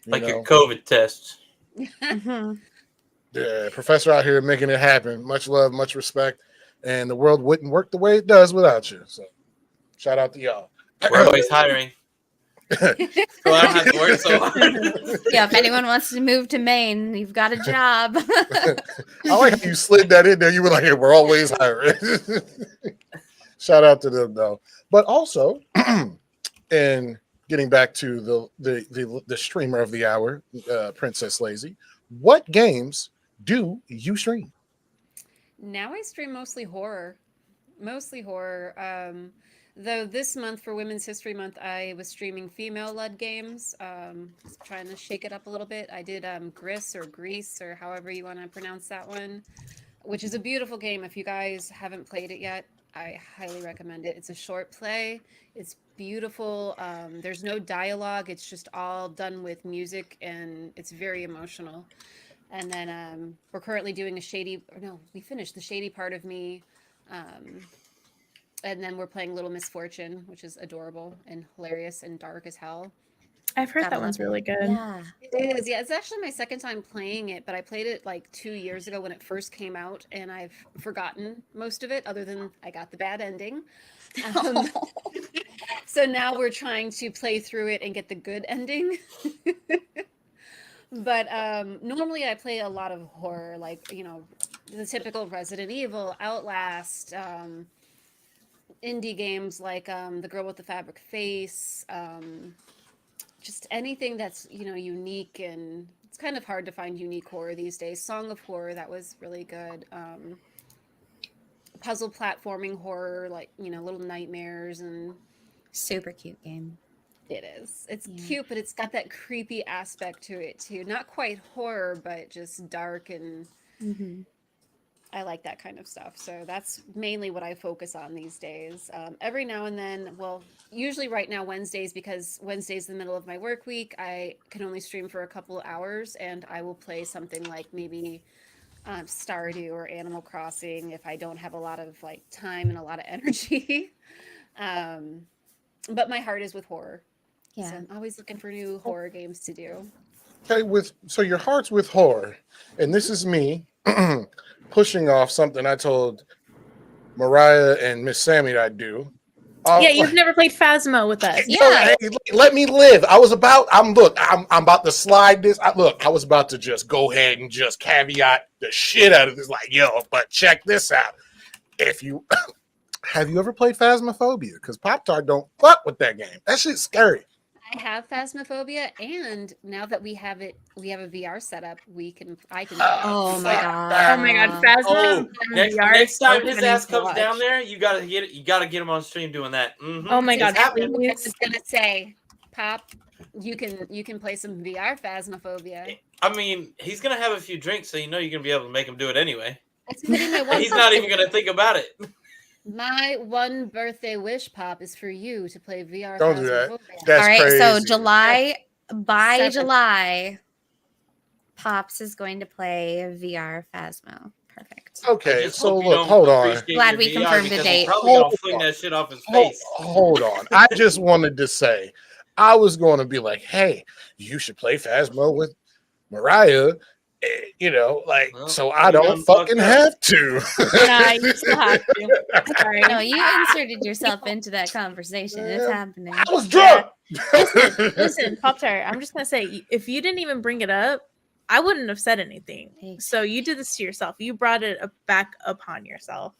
Like your COVID test.
Mhm.
The Professor out here making it happen. Much love, much respect. And the world wouldn't work the way it does without you. So shout out to y'all.
We're always hiring. So I don't have to work so hard.
Yeah, if anyone wants to move to Maine, you've got a job.
I like how you slid that in there. You were like, hey, we're always hiring. Shout out to them, though. But also, and getting back to the streamer of the hour, PrincessLaisy, what games do you stream?
Now I stream mostly horror. Though this month for Women's History Month, I was streaming female-led games, trying to shake it up a little bit. I did Gris or Grease or however you want to pronounce that one, which is a beautiful game. If you guys haven't played it yet, I highly recommend it. It's a short play. It's beautiful. There's no dialogue. It's just all done with music, and it's very emotional. And then we're currently doing we finished The Shady Part of Me. And then we're playing Little Misfortune, which is adorable and hilarious and dark as hell.
I've heard
Gotta
that one's
love it.
really good.
Yeah.
It is. Yeah, it's actually my second time playing it, but I played it like 2 years ago when it first came out, and I've forgotten most of it other than I got the bad ending. So now we're trying to play through it and get the good ending. But normally I play a lot of horror, like, the typical Resident Evil, Outlast, indie games like The Girl with the Fabric Face, just anything that's, unique, and it's kind of hard to find unique horror these days. Song of Horror, that was really good. puzzle platforming horror, like, Little Nightmares, and
Super cute game.
it is. It's
Yeah.
cute, but it's got that creepy aspect to it too. Not quite horror, but just dark, and I like that kind of stuff. So that's mainly what I focus on these days. Every now and then, well, usually right now Wednesdays, because Wednesday's the middle of my work week, I can only stream for a couple of hours, and I will play something like maybe Stardew or Animal Crossing if I don't have a lot of like time and a lot of energy. But my heart is with horror.
Yeah.
So I'm always looking for new horror games to do.
Okay, so your heart's with horror, and this is me pushing off something I told Mariah and Miss Sammy that I'd do.
Yeah, you've never played Phasmo with us.
Yeah.
Hey, let me live. I'm about to slide this. I was about to just go ahead and just caveat the shit out of this. Like, yo, but check this out. If you have you ever played Phasmophobia? Because Pop-Tart don't fuck with that game. That shit's scary.
I have Phasmophobia, and now that we have a VR setup, I can.
Oh my god.
Oh my god, Phasmo.
Oh, next time his ass comes
watch.
down there, you gotta get him on stream doing that. Mm-hmm.
Oh my god,
I
please.
was gonna say, Pop, you can play some VR Phasmophobia.
I mean, he's gonna have a few drinks, so you're gonna be able to make him do it anyway.
That's gonna be my one.
He's not even gonna think about it.
My one birthday wish, Pop, is for you to play VR.
Don't do that.
Phasmophobia.
That's
All right,
crazy.
so by
7th.
July, Pops is going to play VR Phasmo. Perfect.
I
Okay,
just
so
hope you
look,
don't
hold on.
appreciate
Glad
your
we
VR
confirmed the
because
date.
he's probably gonna
Hold
fling
on.
that shit off his face.
Hold on. I just wanted to say, I was going to be like, hey, you should play Phasmo with Mariah.
Well,
so I
you
don't
done
fucking
fucked up.
have to.
Nah, you still have to. Sorry.
No, you inserted yourself into that conversation. It's happening.
I was drunk.
Listen, Pop-Tart, I'm just gonna say, if you didn't even bring it up, I wouldn't have said anything. So you did this to yourself. You brought it back upon yourself.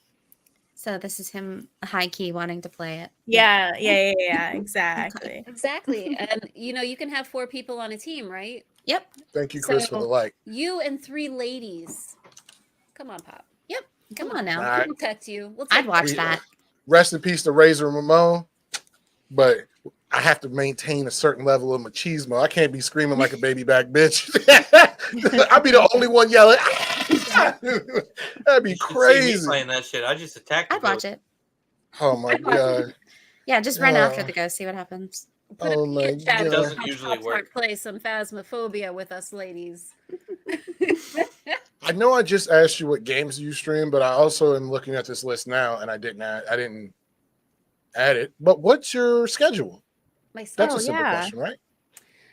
So this is him high key wanting to play it.
Yeah, exactly.
Exactly, and you can have 4 people on a team, right?
Yep.
Thank you, Chris, for the like.
You and 3 ladies. Come on, Pop.
Yep. Come on now.
All right.
We'll protect you.
I'd watch that.
Rest in peace to Razor Ramon, but I have to maintain a certain level of machismo. I can't be screaming like a baby back bitch. I'll be the only one yelling. That'd be
You should see me
crazy.
playing that shit. I just attacked the
I'd watch
ghost.
it.
Oh my god.
Yeah, just run
Yeah.
after the ghost, see what happens.
Put a
Oh my
chat
god.
It doesn't
Pop
usually
Tart
work.
Play some Phasmophobia with us, ladies.
I know I just asked you what games you stream, but I also am looking at this list now, and I didn't add it. But what's your schedule?
Myself.
That's a simple
yeah.
question, right?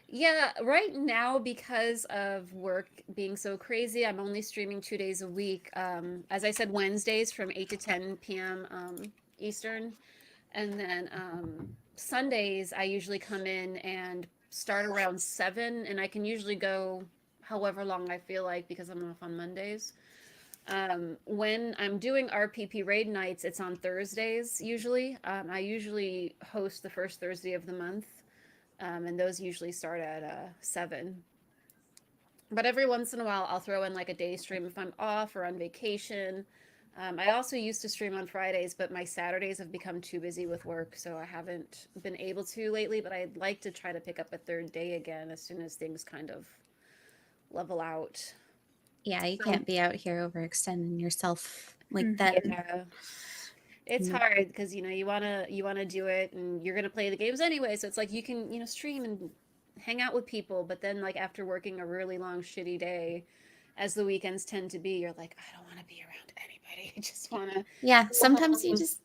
Yeah, right now, because of work being so crazy, I'm only streaming 2 days a week. As I said, Wednesdays from 8 to 10 p.m. Eastern. And then Sundays, I usually come in and start around 7, and I can usually go however long I feel like because I'm off on Mondays. When I'm doing RPP raid nights, it's on Thursdays usually. I usually host the first Thursday of the month. And those usually start at 7. But every once in a while, I'll throw in like a day stream if I'm off or on vacation. I also used to stream on Fridays, but my Saturdays have become too busy with work, so I haven't been able to lately. But I'd like to try to pick up a third day again as soon as things kind of level out.
Yeah, you can't be out here overextending yourself like that.
Yeah. It's
Mm.
hard because you wanna do it, and you're gonna play the games anyway. So it's like you can stream and hang out with people, but then like after working a really long shitty day, as the weekends tend to be, you're like, I don't want to be around anybody. I just want to.
Yeah, sometimes you just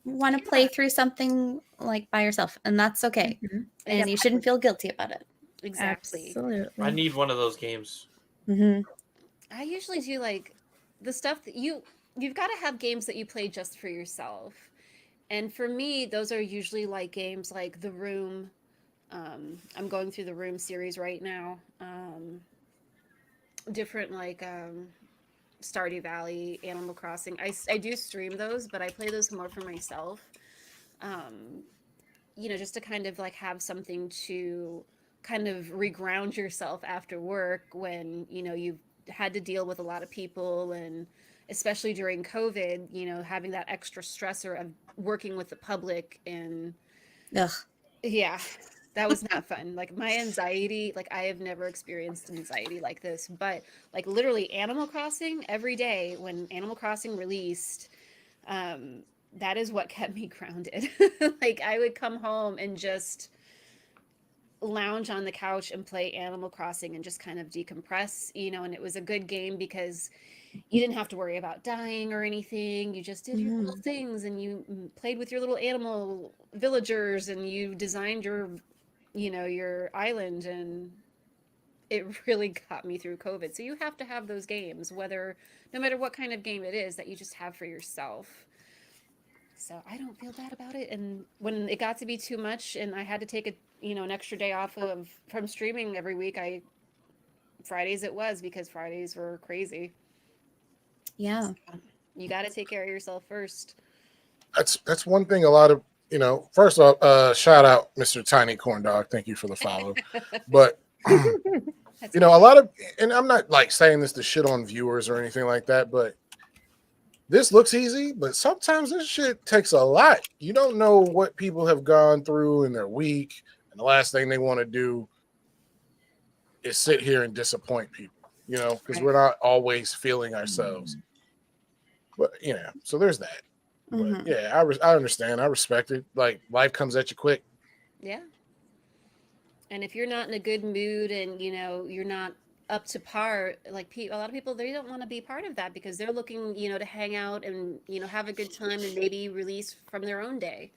want to play through something like by yourself, and that's okay.
Mhm.
And you shouldn't feel guilty about it.
Exactly.
Absolutely.
I need one of those games.
Mm-hmm.
I usually do like the stuff that you've got to have games that you play just for yourself. And for me, those are usually like games like The Room. I'm going through the Room series right now. Different like Stardew Valley, Animal Crossing. I do stream those, but I play those more for myself. Just to kind of like have something to kind of reground yourself after work when you've had to deal with a lot of people, and especially during COVID, you know, having that extra stressor of working with the public and
Ugh.
yeah, that was not fun. Like my anxiety, like I have never experienced anxiety like this, but like literally Animal Crossing every day when Animal Crossing released, that is what kept me grounded. Like I would come home and just lounge on the couch and play Animal Crossing and just kind of decompress, you know, and it was a good game because you didn't have to worry about dying or anything. You just did your little things and you played with your little animal villagers and you designed your, you know, your island, and it really got me through COVID. So you have to have those games, whether no matter what kind of game it is that you just have for yourself. So I don't feel bad about it. And when it got to be too much and I had to take a, you know, an extra day off from streaming every week, Fridays it was, because Fridays were crazy.
Yeah.
So you got to take care of yourself first.
That's one thing a lot of, you know, first off, shout out Mr. Tiny Corn Dog. Thank you for the follow. But you know, a lot of, and I'm not like saying this to shit on viewers or anything like that, but this looks easy, but sometimes this shit takes a lot. You don't know what people have gone through in their week, and the last thing they want to do is sit here and disappoint people, you know, because we're not always feeling ourselves. But you know, so there's that. But yeah, I understand. I respect it. Like life comes at you quick.
Yeah. And if you're not in a good mood and, you know, you're not up to par, like a lot of people, they don't want to be part of that because they're looking, you know, to hang out and, you know, have a good time and maybe release from their own day.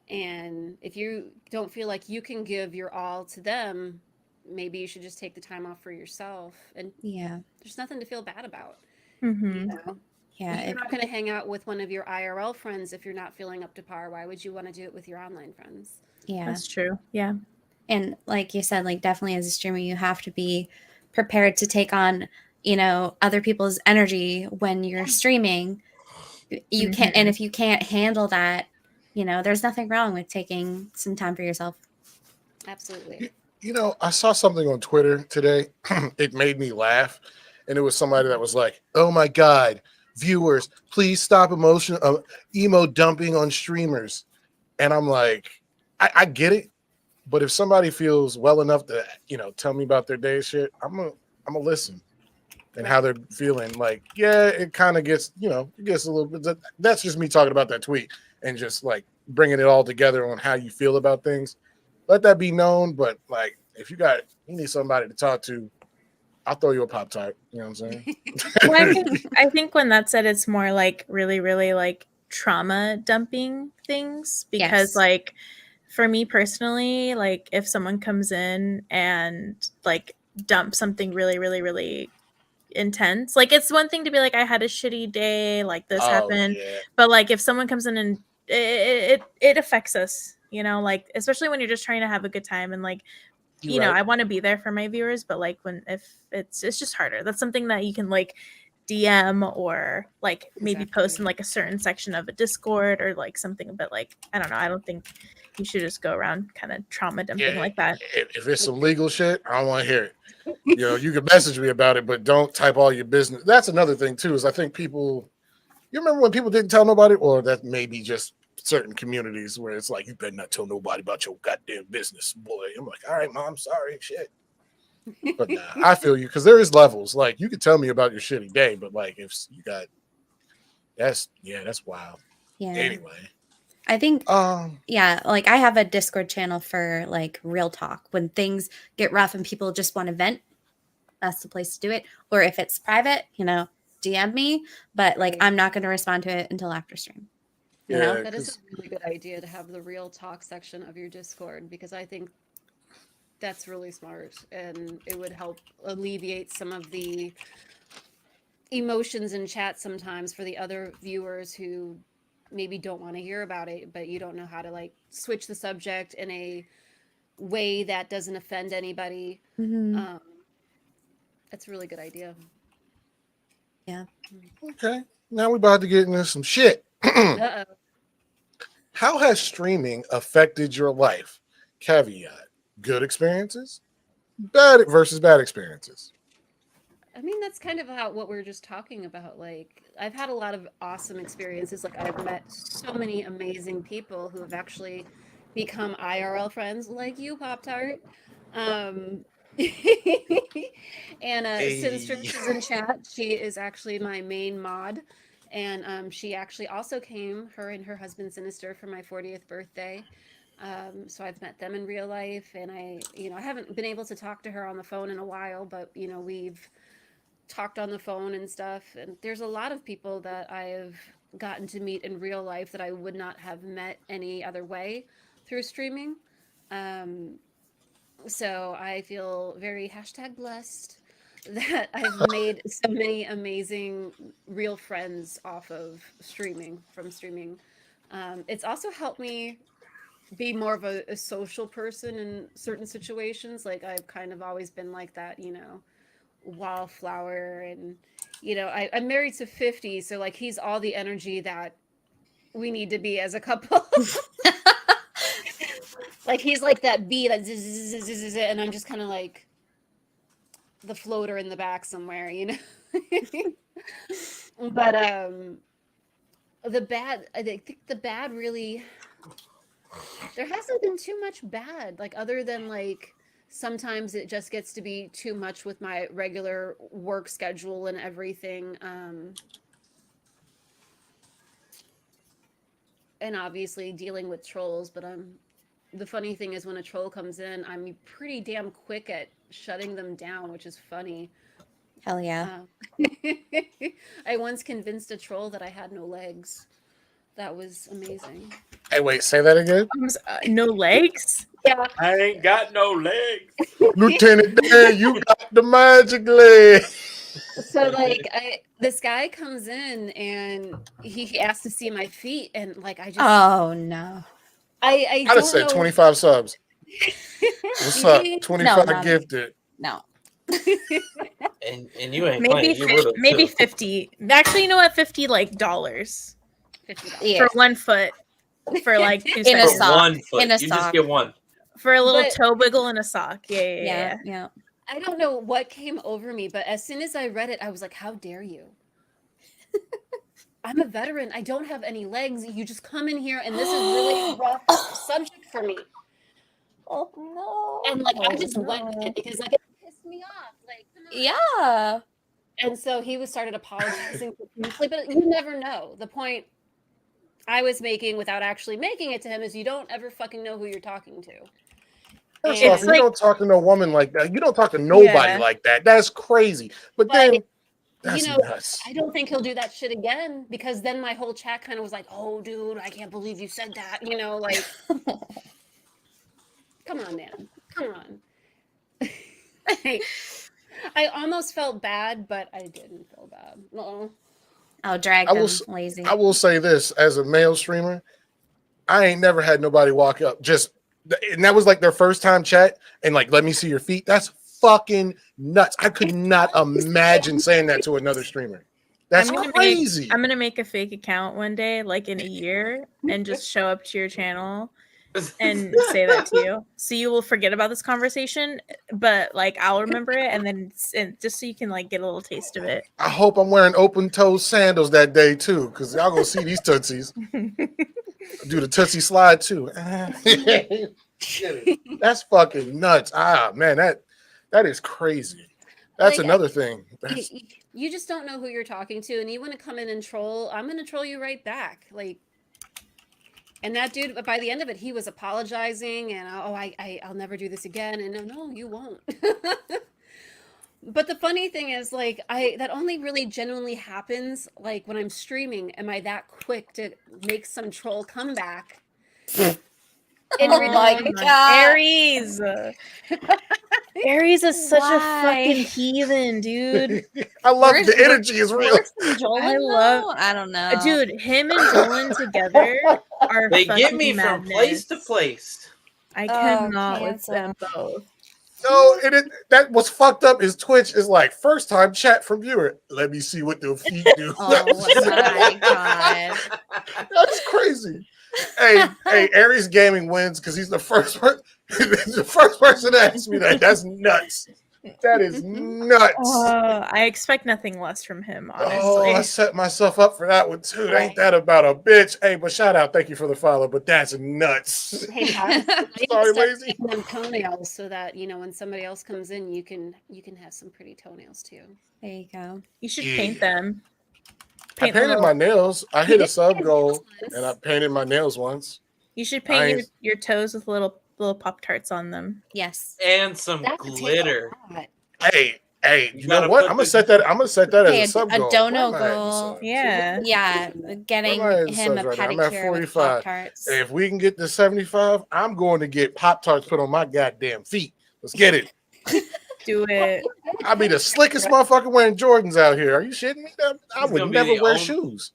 And if you don't feel like you can give your all to them, maybe you should just take the time off for yourself. And
Yeah.
there's nothing to feel bad about.
Mm-hmm.
You know?
Yeah.
You're not going to hang out with one of your IRL friends if you're not feeling up to par. Why would you want to do it with your online friends?
Yeah.
That's true. Yeah.
And like you said, like definitely as a streamer, you have to be prepared to take on, you know, other people's energy when you're streaming. You can't, and if you can't handle that, you know, there's nothing wrong with taking some time for yourself.
Absolutely.
You know, I saw something on Twitter today. It made me laugh. And it was somebody that was like, oh my God, viewers, please stop emo dumping on streamers. And I'm like, I get it. But if somebody feels well enough to, you know, tell me about their day shit, I'm gonna listen and how they're feeling. Like, yeah, it kind of gets, you know, it gets a little bit. That's just me talking about that tweet and just like bringing it all together on how you feel about things. Let that be known. But like, if you need somebody to talk to, I'll throw you a Pop-Tart. You know what I'm saying?
Well, I think when that's said, it's more like really, really like trauma dumping things because like for me personally, like if someone comes in and like dump something really, really, really intense, like it's one thing to be like, I had a shitty day, like this happened, but like if someone comes in and it affects us, you know, like especially when you're just trying to have a good time and like you know, I want to be there for my viewers, but like if it's just harder. That's something that you can like DM or like maybe post in like a certain section of a Discord or like something, but like I don't know, I don't think you should just go around kind of trauma dumping like that.
If it's some legal shit, I don't want to hear it. You know, you can message me about it, but don't type all your business. That's another thing too, is I think people, you remember when people didn't tell nobody, or that maybe just certain communities where it's like, you better not tell nobody about your goddamn business, boy. I'm like, all right, mom, sorry, shit. But nah, I feel you, because there is levels. Like, you can tell me about your shitty day, but like if you got that's wild.
Yeah.
Anyway.
I think like I have a Discord channel for like real talk. When things get rough and people just want to vent, that's the place to do it. Or if it's private, you know, DM me, but like I'm not going to respond to it until after stream. You know?
That is a really good idea to have the real talk section of your Discord, because I think that's really smart and it would help alleviate some of the emotions in chat sometimes for the other viewers who maybe don't want to hear about it, but you don't know how to like switch the subject in a way that doesn't offend anybody. That's a really good idea.
Yeah.
Okay. Now we're about to get into some shit.
Uh-oh.
How has streaming affected your life? Caveat: good experiences, bad experiences.
I mean, that's kind of what we were just talking about. Like, I've had a lot of awesome experiences. Like, I've met so many amazing people who have actually become IRL friends, like you, Pop Tart. Um, and Sinstress is in chat. She is actually my main mod. And she actually also came, her and her husband Sinister, for my 40th birthday. So I've met them in real life, and I haven't been able to talk to her on the phone in a while, but we've talked on the phone and stuff. And there's a lot of people that I've gotten to meet in real life that I would not have met any other way through streaming. So I feel very #blessed that I've made so many amazing real friends off of from streaming. It's also helped me be more of a social person in certain situations. Like, I've kind of always been like that, wallflower. And I'm married to 50, so like he's all the energy that we need to be as a couple. Like, he's like that bee that zzz, and I'm just kind of like the floater in the back somewhere. But I think the bad really, there hasn't been too much bad, like, other than like sometimes it just gets to be too much with my regular work schedule and everything. And obviously dealing with trolls, but the funny thing is, when a troll comes in, I'm pretty damn quick at shutting them down, which is funny.
Hell yeah.
I once convinced a troll that I had no legs. That was amazing.
Hey, wait, say that again.
No legs?
Yeah.
I ain't got no legs.
Lieutenant Dan, you got the magic leg.
So like this guy comes in and he asked to see my feet, and like I just
Oh no.
I
just said 25 subs. What's up? 25
no.
gifted.
No.
And you ain't
maybe
playing. You
maybe 50. Actually, you know what? $50 $50
Yeah.
for 1 foot for like 2
In a
seconds.
sock.
1 foot.
In a
you
sock.
just get one.
For a little
But-
toe wiggle in a sock. Yeah.
I don't know what came over me, but as soon as I read it, I was like, how dare you? I'm a veteran. I don't have any legs. You just come in here, and this is really a rough subject for me.
Oh no.
And like I just went with it because like it pissed me off. Like, come on.
Yeah.
And so he started apologizing profusely, but you never know. The point I was making, without actually making it to him, is you don't ever fucking know who you're talking to.
First off, you don't talk to no woman like that. You don't talk to nobody like that. That's crazy. But then, that's nuts.
I don't think he'll do that shit again, because then my whole chat kind of was like, "Oh, dude, I can't believe you said that." Like, come on, man, come on. I almost felt bad, but I didn't feel bad. No.
I'll drag them lazy.
I will say this, as a male streamer, I ain't never had nobody walk up and that was like their first time chat and like, let me see your feet. That's fucking nuts. I could not imagine saying that to another streamer. That's crazy.
I'm gonna make a fake account one day, like in a year, and just show up to your channel and say that to you. So you will forget about this conversation, but like I'll remember it, and then just so you can like get a little taste of it.
I hope I'm wearing open-toe sandals that day too, because y'all gonna see these tootsies. Do the tootsie slide too. That's fucking nuts. Man, that is crazy. That's like, another thing.
You just don't know who you're talking to, and you want to come in and troll. I'm gonna troll you right back. Like, and that dude, by the end of it, he was apologizing and I'll never do this again. And no, you won't. But the funny thing is, like, that only really genuinely happens like when I'm streaming. Am I that quick to make some troll comeback?
My God.
Aries. Aries is such a fucking heathen, dude.
I love the energy is real.
I don't know.
Dude, him and Jolan together are
they get me
madness.
From place to place.
I cannot with them both.
No, that was fucked up is Twitch is like first time chat from viewer. Let me see what the feet do.
Oh my God.
That's crazy. Hey, Aries Gaming wins because he's the first person to ask me that. That's nuts. That is nuts.
I expect nothing less from him, honestly.
Oh, I set myself up for that one too. Ain't that about a bitch? Hey, but shout out, thank you for the follow. But that's nuts.
Hey, I
Sorry,
start
Lazy.
making them toenails so that when somebody else comes in, you can have some pretty toenails too.
There you go.
You should paint them.
I painted my nails. I hit a sub goal, and I painted my nails once.
You should paint your toes with little Pop-Tarts on them.
Yes,
and some glitter.
Hey, you know what? I'm gonna set that. As a sub goal.
A dono goal.
Yeah,
getting him a pedicure
I'm at 45.
with Pop-Tarts.
If we can get to 75, I'm going to get Pop-Tarts put on my goddamn feet. Let's get it.
Do it.
I'll be the slickest motherfucker wearing Jordans out here. Are you shitting me? I would never wear shoes.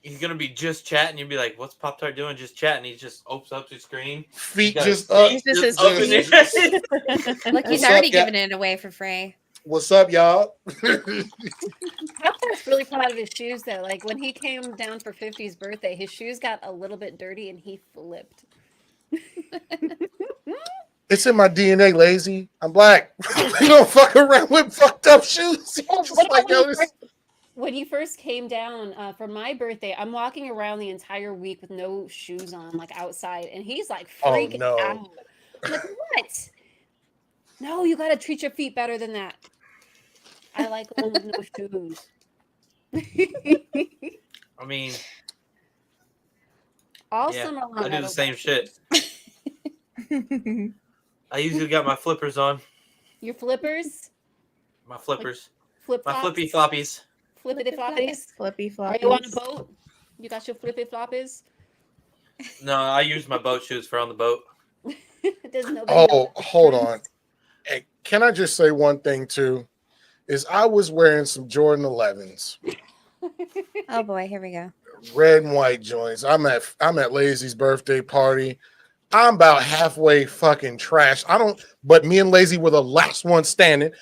He's gonna be just chatting. You'll be like, "What's Pop-Tart doing?" Just chatting. He just opens up his screen.
Feet just up.
Look, he's already giving it away for free.
What's up, y'all?
Pop-Tart's really proud of his shoes though. Like when he came down for 50's birthday, his shoes got a little bit dirty and he flipped.
It's in my DNA, Lazy. I'm black. We don't fuck around with fucked up shoes.
When you first came down for my birthday, I'm walking around the entire week with no shoes on, like outside, and he's like freaking out. I'm like, what? No, you got to treat your feet better than that. I like them with no shoes.
I mean,
awesome.
Yeah, I do the same shit. I usually got my flippers on.
Your flippers?
My flippers.
Like
my flippy floppies.
Flippity floppies.
Flippy floppies.
Are you on a boat? You got your flippy floppies?
No, I use my boat shoes for on the boat.
Hold on. Hey, can I just say one thing too? Is I was wearing some Jordan 11s.
Oh boy, here we go.
Red and white joints. I'm at Lazy's birthday party. I'm about halfway fucking trash. But me and Lazy were the last one standing.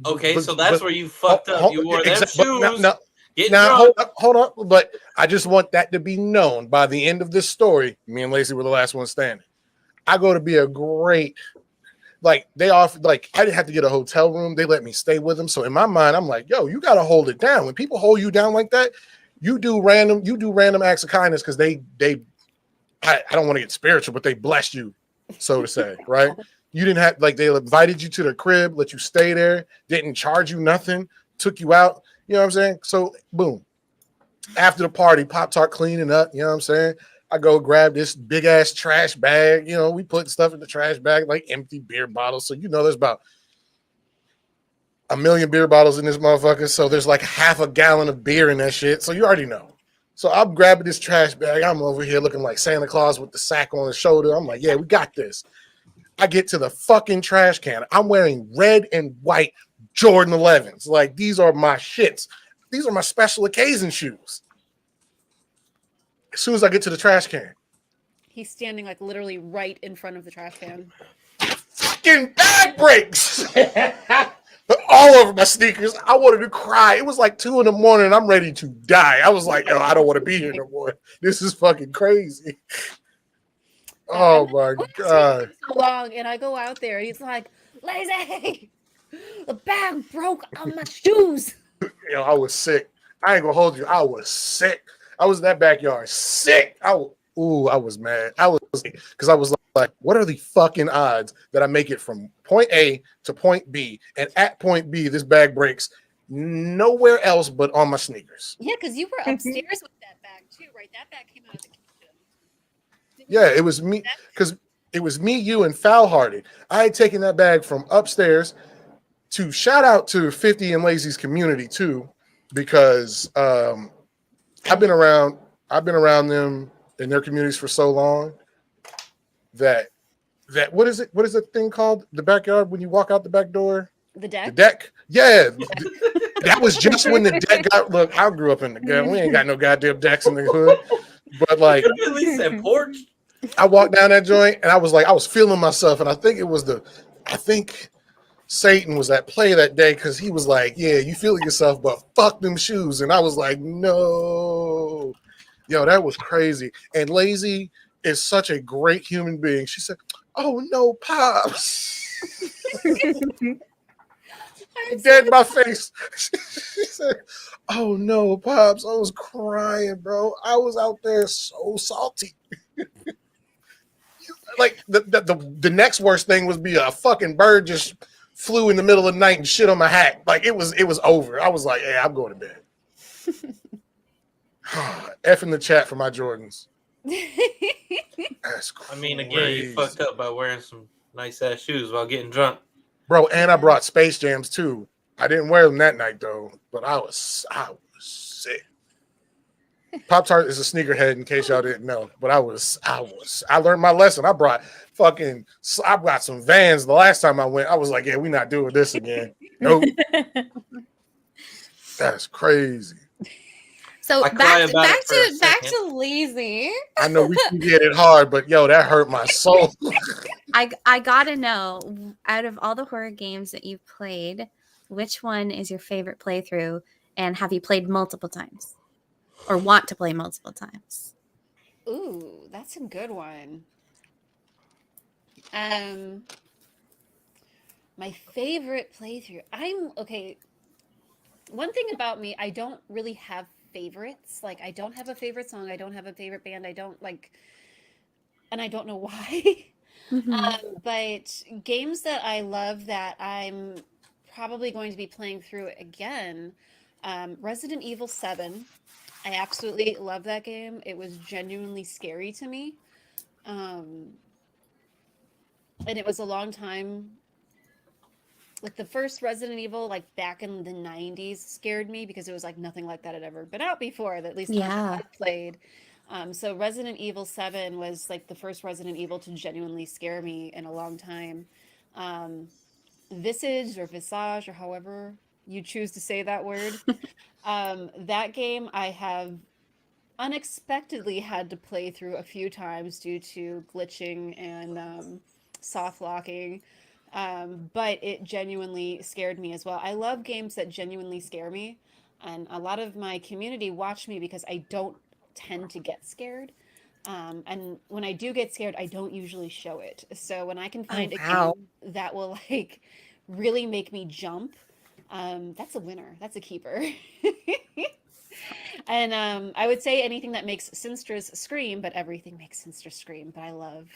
So that's where you fucked up. You wore them shoes.
Hold on. But I just want that to be known by the end of this story. Me and Lazy were the last one standing. I go to be a great, they offered, I didn't have to get a hotel room. They let me stay with them. So in my mind, I'm like, yo, you got to hold it down. When people hold you down like that, you do random acts of kindness because I don't want to get spiritual, but they blessed you, so to say, right? You didn't have, they invited you to their crib, let you stay there, didn't charge you nothing, took you out. You know what I'm saying? So, boom. After the party, Pop-Tart cleaning up, you know what I'm saying? I go grab this big-ass trash bag. You know, we put stuff in the trash bag, like empty beer bottles. So, there's about 1 million beer bottles in this motherfucker. So, there's like half a gallon of beer in that shit. So, you already know. So, I'm grabbing this trash bag. I'm over here looking like Santa Claus with the sack on his shoulder. I'm like, yeah, we got this. I get to the fucking trash can. I'm wearing red and white Jordan 11s. Like, these are my shits. These are my special occasion shoes. As soon as I get to the trash can,
he's standing literally right in front of the trash can.
Fucking bag breaks all over my sneakers. I wanted to cry. It was like 2 a.m. and I'm ready to die. I was like, yo, I don't want to be here no more. This is fucking crazy. Oh my god!
So long, and I go out there. He's like, "Lazy, the bag broke on my shoes."
I was sick. I ain't gonna hold you. I was sick. I was in that backyard sick. I was mad. I was because I was like, what are the fucking odds that I make it from point A to point B, and at point B this bag breaks nowhere else but on my sneakers?
Yeah, because you were upstairs with that bag too, right? That bag came out of the kitchen.
Yeah, it was me because it was me, you, and Foul-Hearted. I had taken that bag from upstairs to shout out to 50 and Lazy's community too, because I've been around them in their communities for so long that what is the thing called? The backyard when you walk out the back door?
The deck?
The deck. Yeah. That was just when the deck got look, I grew up in the gut. We ain't got no goddamn decks in the hood. But like
at least that porch.
I walked down that joint and I was feeling myself, and I think Satan was at play that day because he was like, yeah, you feel yourself, but fuck them shoes. And I was like, no. Yo, that was crazy. And Lazy is such a great human being. She said, oh no, Pops. Dead in my face. She said, "Oh no, Pops, I was crying, bro. I was out there so salty." Like the next worst thing was be a fucking bird just flew in the middle of the night and shit on my hat. Like it was over. I was like, "Hey, I'm going to bed." F in the chat for my Jordans. That's crazy.
I mean, again, you fucked up by wearing some nice ass shoes while getting drunk,
bro. And I brought Space Jams too. I didn't wear them that night though, but I was sick. Pop Tart is a sneakerhead, in case y'all didn't know. But I learned my lesson. I got some Vans the last time I went. I was like, yeah, we're not doing this again. Nope. That's crazy.
So back to Lazy.
I know we can get it hard, but yo, that hurt my soul.
I gotta know, out of all the horror games that you've played, which one is your favorite playthrough, and have you played multiple times? Or want to play multiple times?
Ooh, that's a good one. My favorite playthrough. One thing about me, I don't really have favorites. Like, I don't have a favorite song. I don't have a favorite band. And I don't know why.
Mm-hmm.
But games that I love that I'm probably going to be playing through again, Resident Evil 7. I absolutely love that game. It was genuinely scary to me. And it was a long time. Like the first Resident Evil, like back in the 90s, scared me because it was like nothing like that had ever been out before, at least I played. So Resident Evil 7 was like the first Resident Evil to genuinely scare me in a long time. Visage or Visage or however you choose to say that word. That game I have unexpectedly had to play through a few times due to glitching and soft locking. But it genuinely scared me as well. I love games that genuinely scare me. And a lot of my community watch me because I don't tend to get scared. And when I do get scared, I don't usually show it. So when I can find a game that will like really make me jump, that's a winner. That's a keeper. And I would say anything that makes Sinstras scream, but everything makes Sinstras scream. But I love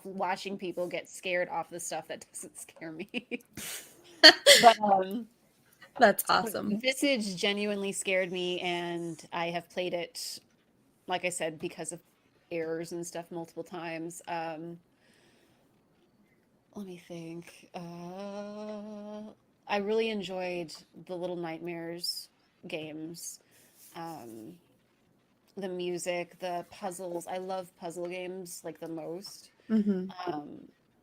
watching people get scared off the stuff that doesn't scare me. But
that's awesome.
Visage genuinely scared me, and I have played it, like I said, because of errors and stuff multiple times. Let me think. I really enjoyed the Little Nightmares games. The music, the puzzles. I love puzzle games like the most.
Mm-hmm.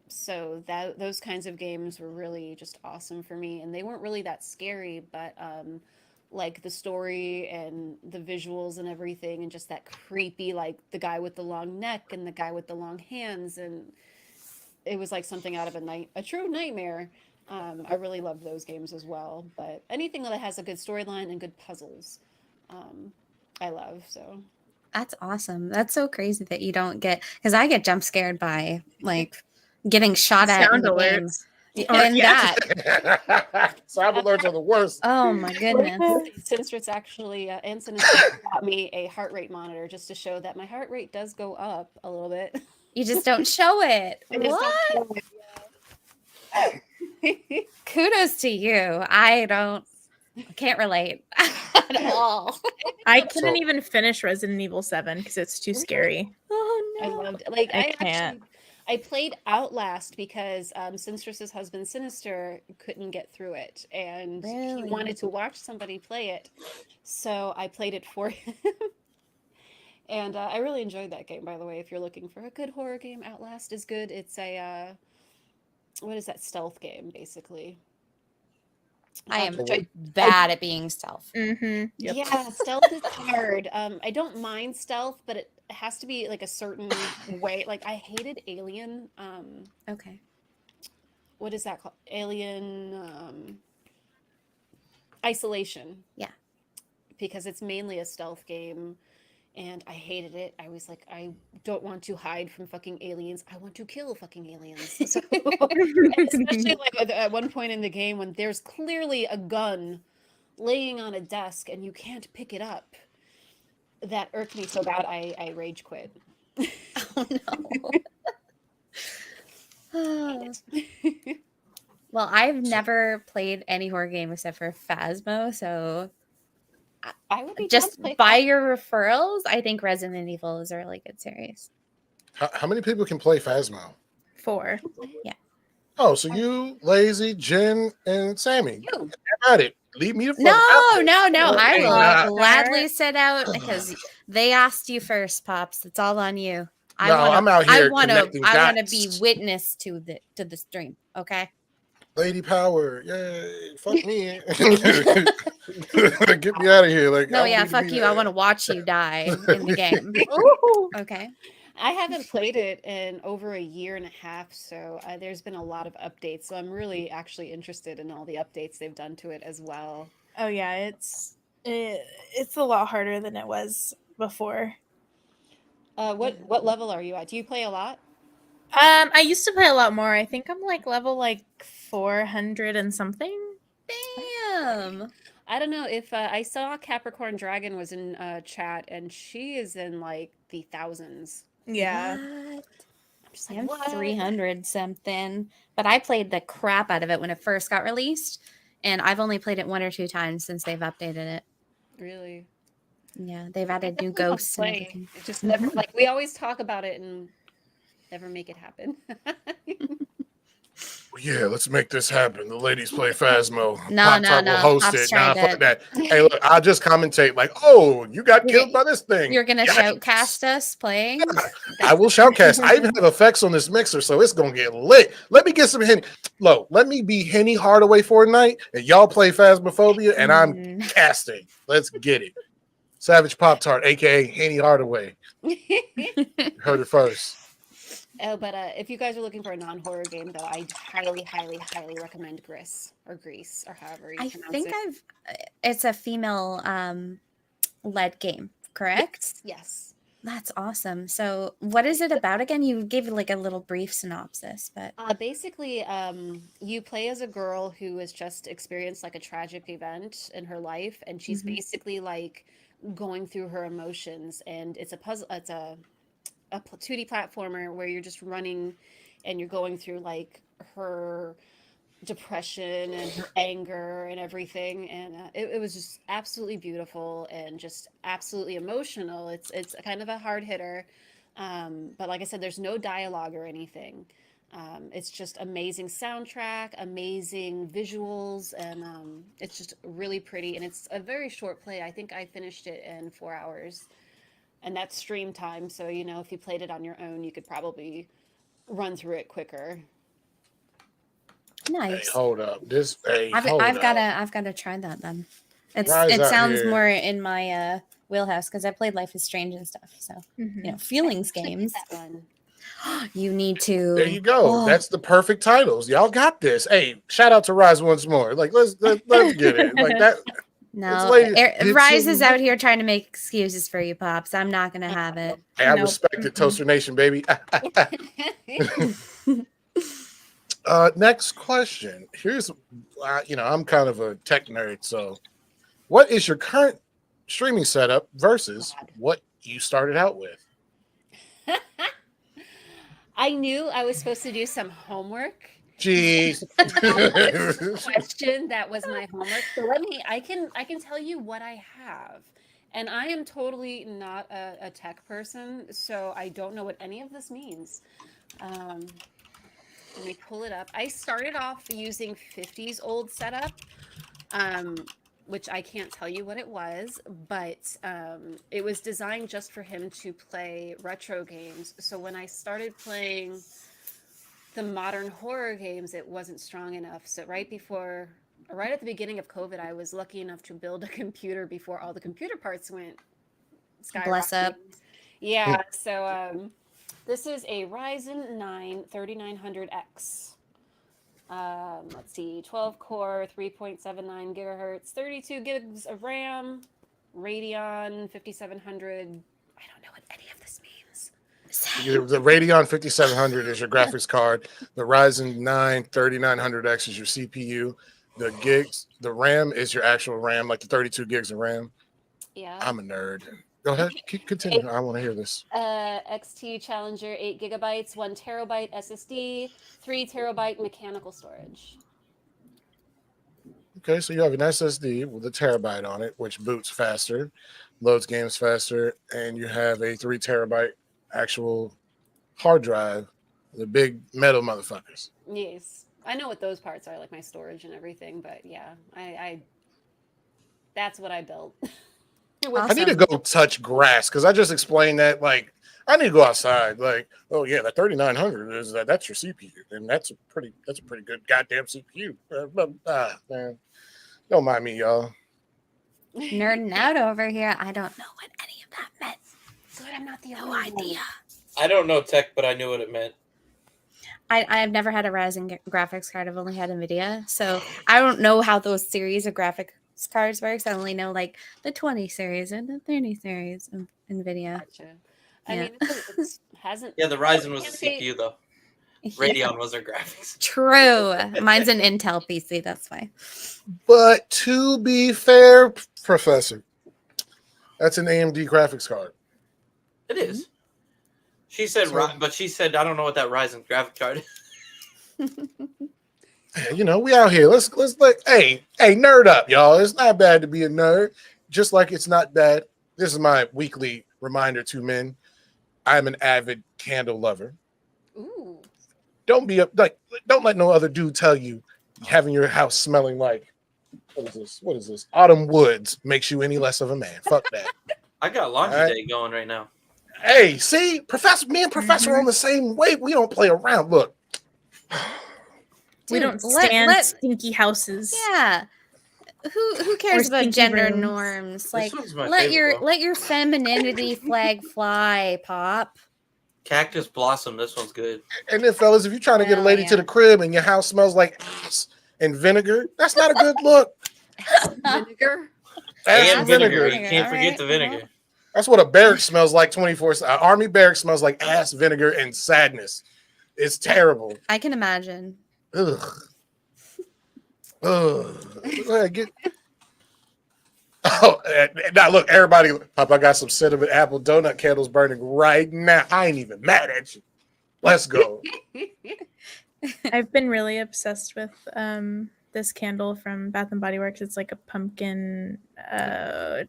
So those kinds of games were really just awesome for me, and they weren't really that scary, but like the story and the visuals and everything, and just that creepy, like the guy with the long neck and the guy with the long hands, and it was like something out of a true nightmare. I really love those games as well, but anything that has a good storyline and good puzzles, I love. So
that's awesome. That's so crazy that you don't get, because I get jump scared by like getting shot at in the game. And
sound alerts are the worst.
Oh my goodness.
Since actually Anson got me a heart rate monitor just to show that my heart rate does go up a little bit.
You just don't show it. What? Kudos to you. I can't relate at all.
I couldn't even finish Resident Evil 7 because it's too scary.
Oh no.
I loved it. Like
I can't.
I played Outlast because Sinistrus's husband Sinister couldn't get through it, and he wanted to watch somebody play it, so I played it for him. And I really enjoyed that game, by the way. If you're looking for a good horror game, Outlast is good. It's a what is that, stealth game basically.
I am bad at being stealth.
Mm-hmm. Yep.
Yeah, stealth is hard. I don't mind stealth, but it has to be like a certain way. Like I hated Alien.
Okay.
What is that called? Alien Isolation.
Yeah.
Because it's mainly a stealth game, and I hated it. I was like, I don't want to hide from fucking aliens. I want to kill fucking aliens. So, especially like at one point in the game when there's clearly a gun laying on a desk and you can't pick it up. That irked me so bad I rage quit.
Oh no. Well, I've never played any horror game except for Phasmo, so
I would be
just by your referrals, I think Resident Evil is a really good series.
How many people can play Phasmo?
4.
Yeah.
Oh, so you, Lazy, Jen, and Sammy.
You.
Got it. Leave me the fuck
No.
out.
I
Okay,
will
nah.
gladly sit out because they asked you first, Pops. It's all on you.
I'm out here
I want
connecting
to be
dots.
witness to the stream. Okay.
Lady power, yay! Fuck me. Get me out of here. Like,
No,
I don't
yeah,
need to
fuck
be
you.
there.
I want to watch you die in the game. Okay.
I haven't played it in over a year and a half, so there's been a lot of updates. So I'm really actually interested in all the updates they've done to it as well.
Oh yeah, it's a lot harder than it was before.
What level are you at? Do you play a lot?
I used to play a lot more. I think I'm like level 400 and something.
Damn.
I don't know if I saw Capricorn Dragon was in chat, and she is in like the thousands.
Yeah.
What?
I'm just like,
I'm
what?
300 something, but I played the crap out of it when it first got released, and I've only played it 1 or 2 times since they've updated it.
Really?
Yeah, they've added new
definitely want to
ghosts and
play.
everything.
It just never like we always talk about it and never make it happen.
Yeah, let's make this happen. The ladies play Phasmo.
No.
Pop-Tart will host
Pops
it. Nah,
tried
fuck
it.
that. Hey, look, I'll just commentate like, oh, you got
You're
killed by this thing.
You're gonna
Yikes.
shoutcast us playing?
I will shoutcast. I even have effects on this mixer, so it's gonna get lit. Let me get some Henny. Look, let me be Henny Hardaway for a night, and y'all play Phasmophobia, and I'm casting. Let's get it. Savage Pop Tart, aka Henny Hardaway. Heard it first.
Oh, but if you guys are looking for a non-horror game, though, I highly, highly, highly recommend Grease or however you pronounce
think
it.
it's a female led game, correct?
Yes.
That's awesome. So what is it about again? You gave like a little brief synopsis, but
Basically, you play as a girl who has just experienced like a tragic event in her life, and she's basically like going through her emotions, and it's a puzzle. It's a 2D platformer where you're just running and you're going through like her depression and her anger and everything, and it was just absolutely beautiful and just absolutely emotional. It's kind of a hard hitter, but like I said, there's no dialogue or anything. It's just amazing soundtrack, amazing visuals, and it's just really pretty, and it's a very short play. I think I finished it in 4 hours. And that's stream time, so you know if you played it on your own, you could probably run through it quicker.
nice.
Hey, hold up.
I've gotta try that then. It
Rise
sounds
here.
more in my wheelhouse because I played Life is Strange and stuff. So you know, feelings games.
That one.
You need to.
There you go.
Oh.
That's the perfect titles. Y'all got this. Hey, shout out to Rise once more. Like let's get it. Like that.
No,
like,
Rise is out here trying to make excuses for you, Pops. I'm not gonna have it.
Hey, I respect it, Toaster Nation, baby. Next question. Here's, I'm kind of a tech nerd. So, what is your current streaming setup versus what you started out with?
I knew I was supposed to do some homework.
Jeez.
Question that was my homework. So I can tell you what I have. And I am totally not a tech person, so I don't know what any of this means. Let me pull it up. I started off using 50's old setup, which I can't tell you what it was, but it was designed just for him to play retro games. So when I started playing the modern horror games, it wasn't strong enough. So right at the beginning of COVID, I was lucky enough to build a computer before all the computer parts went skyrocketing.
Bless up.
Yeah, so this is a Ryzen 9 3900X. Let's see, 12 core, 3.79 gigahertz, 32 gigs of RAM, Radeon 5700 I don't know what any of this means.
The Radeon 5700 is your graphics card. The Ryzen 9 3900X is your CPU. The RAM is your actual RAM, like the 32 gigs of RAM.
Yeah.
I'm a nerd. Go ahead, continue. I want to hear this.
XT Challenger 8 gigabytes, 1 terabyte SSD, 3 terabyte mechanical storage.
Okay, so you have an SSD with a terabyte on it, which boots faster, loads games faster, and you have a 3 terabyte actual hard drive, the big metal motherfuckers.
Yes. I know what those parts are, like my storage and everything, but yeah, I that's what I built.
I need to go touch grass because I just explained that. Like, I need to go outside. Like, oh yeah, the 3900 is that's your CPU, and that's a pretty good goddamn CPU. Man, don't mind me, y'all.
Nerding out over here. I don't know what any of that meant.
Good, I'm not the
No
only one.
idea.
I don't know tech, but I knew what it meant.
I've never had a Ryzen graphics card. I've only had NVIDIA. So I don't know how those series of graphics cards works. I only know like the 20 series and the 30 series of NVIDIA.
Gotcha. I mean, it hasn't.
Yeah, the Ryzen was the
Say-
CPU though.
Yeah.
Radeon was their graphics.
True. Mine's an Intel PC. That's why.
But to be fair, Professor, that's an AMD graphics card.
It is. She said, but she said, I don't know what that Ryzen graphic card is.
You know, we out here. Let's like, hey, nerd up, y'all. It's not bad to be a nerd. Just like it's not bad. This is my weekly reminder to men. I'm an avid candle lover.
Ooh.
Don't let no other dude tell you having your house smelling like what is this? Autumn woods makes you any less of a man. Fuck that.
I got laundry
All right.
day going right now.
Hey, see, me and Professor are on the same wave. We don't play around. Look.
We
Dude,
don't stand stinky houses.
Yeah. Who cares about
stinky
gender
rooms.
norms? Like,
one's my
let
favorite,
your femininity flag fly, Pop.
Cactus Blossom. This one's good.
And then, fellas, if you're trying to get a lady to the crib and your house smells like ass and vinegar, that's not a good look.
Vinegar?
Ass
And
and
vinegar.
vinegar.
You can't forget the vinegar.
That's what a barrack smells like 24/7. Army barrack smells like ass, vinegar, and sadness. It's terrible.
I can imagine.
Ugh. Go ahead, get. Oh, now look, everybody. Pop, I got some cinnamon apple donut candles burning right now. I ain't even mad at you. Let's go.
I've been really obsessed with this candle from Bath and Body Works. It's like a pumpkin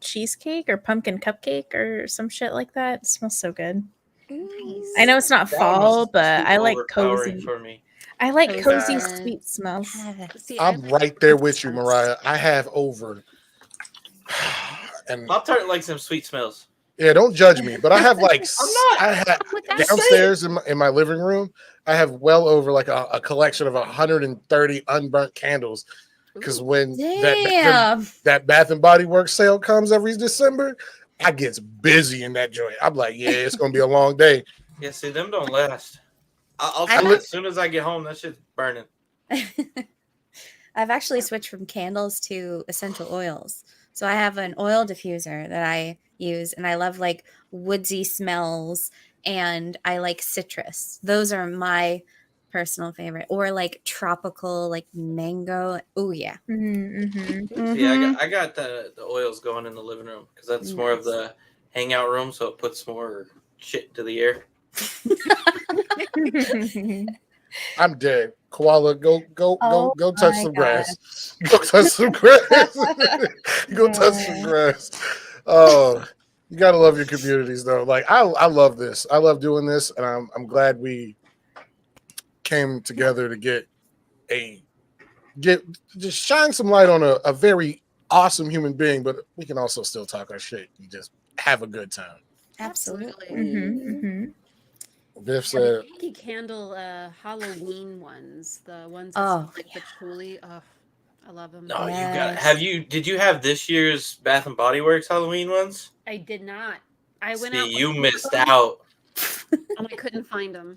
cheesecake or pumpkin cupcake or some shit like that. It smells so good.
Nice.
I know it's not
That
fall,
one's
but
too
I like
overpowering
cozy.
for me.
I like cozy,
Cozy.
sweet smells.
See,
I'm right there with you, Mariah. I have over. And
Pop Tart likes them sweet smells.
yeah, don't judge me, but I have like
not.
I have
With that
downstairs in my living room. I have well over like a collection of 130 unburnt candles. Because when that Bath and Body Works sale comes every December, I get busy in that joint. I'm like, yeah, it's gonna be a long day.
Yeah, see, them don't last. I'll tell you, as soon as I get home, that shit's burning.
I've actually switched from candles to essential oils. So I have an oil diffuser that I use, and I love like woodsy smells, and I like citrus. Those are my personal favorite, or like tropical, like mango. Oh yeah.
See, I got the oils going in the living room because that's more of the hangout room, so it puts more shit to the air.
I'm dead. Koala, go touch some grass. Go touch some grass. Oh, you gotta love your communities though. Like I love this. I love doing this, and I'm glad we came together to just shine some light on a very awesome human being, but we can also still talk our shit and just have a good time.
Absolutely.
Biff said,
Yankee Candle Halloween ones, the ones like patchouli. Oh, I love them.
No, you got it. Did you have this year's Bath and Body Works Halloween ones?
I did not. I went
See,
out.
you missed out.
And I couldn't find them.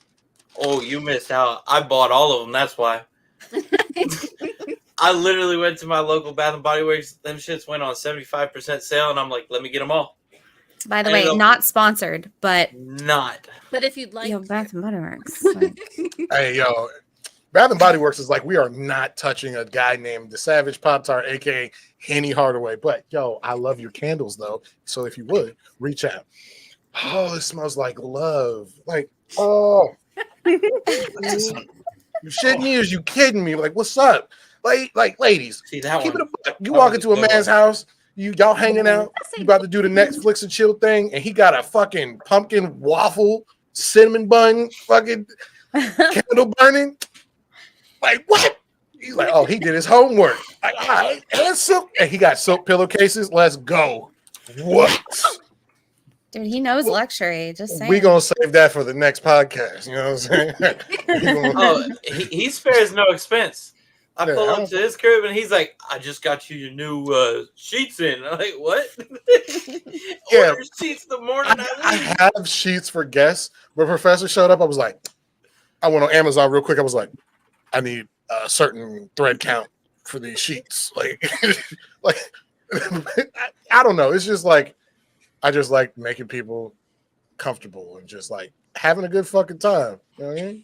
Oh, you missed out. I bought all of them. That's why. I literally went to my local Bath and Body Works. Them shits went on 75% sale, and I'm like, let me get them all.
By the way, not sponsored, but
not.
But if you'd like,
Bath and Body Works.
Hey, yo, Bath and Body Works is like, we are not touching a guy named the Savage Pop-Tart, aka Henny Hardaway. But yo, I love your candles though. So if you would reach out. Oh, it smells like love. Like, oh, you shitting me? Or is you kidding me? Like, what's up? Like, ladies,
see that
keep
one.
it a buck. You walk into a man's house, y'all hanging out, you about to do the Netflix and chill thing, and he got a fucking pumpkin waffle cinnamon bun fucking candle burning. Like, what? He's like, oh, he did his homework. Like, all right, and he got silk pillowcases. Let's go. What?
Dude, he knows luxury. Just saying.
We gonna save that for the next podcast. You know what I'm saying?
Oh, he spares no expense. I pull up to his crib and he's like, "I just got you your new sheets in." I'm like, "What?"
Yeah,
sheets the morning
I have sheets for guests. When Professor showed up, I was like, I went on Amazon real quick. I was like, I need a certain thread count for these sheets. Like, I don't know. It's just like, I just like making people comfortable and just like having a good fucking time. You know what I mean?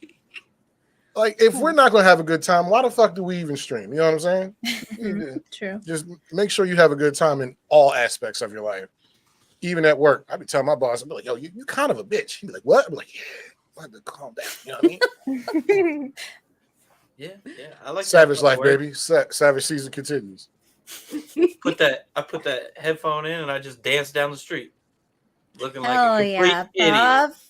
Like, if we're not gonna have a good time, why the fuck do we even stream? You know what I'm saying?
True.
Just make sure you have a good time in all aspects of your life, even at work. I'd be telling my boss, I'd be like, "Yo, you kind of a bitch." He'd be like, "What?" I'd be like, "Yeah, I had to calm down." You know what I mean?
Yeah. I like
Savage life, baby. Savage season continues.
I put that headphone in and I just dance down the street, looking like
Hell
a complete idiot.
Buff.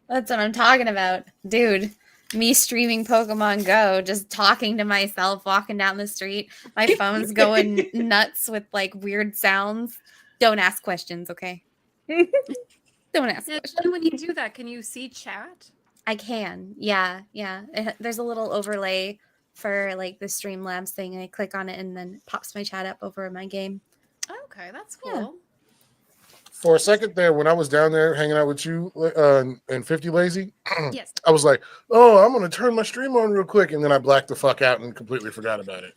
That's what I'm talking about, dude. Me streaming Pokemon Go, just talking to myself, walking down the street. My phone's going nuts with like weird sounds. Don't ask questions, okay? Don't ask questions.
When you do that, can you see chat?
I can. Yeah. There's a little overlay for like the Streamlabs thing. I click on it and then it pops my chat up over my game.
Okay, that's cool.
Yeah.
For a second there, when I was down there hanging out with you and 50 Lazy,
yes,
I was like, "Oh, I'm gonna turn my stream on real quick," and then I blacked the fuck out and completely forgot about it.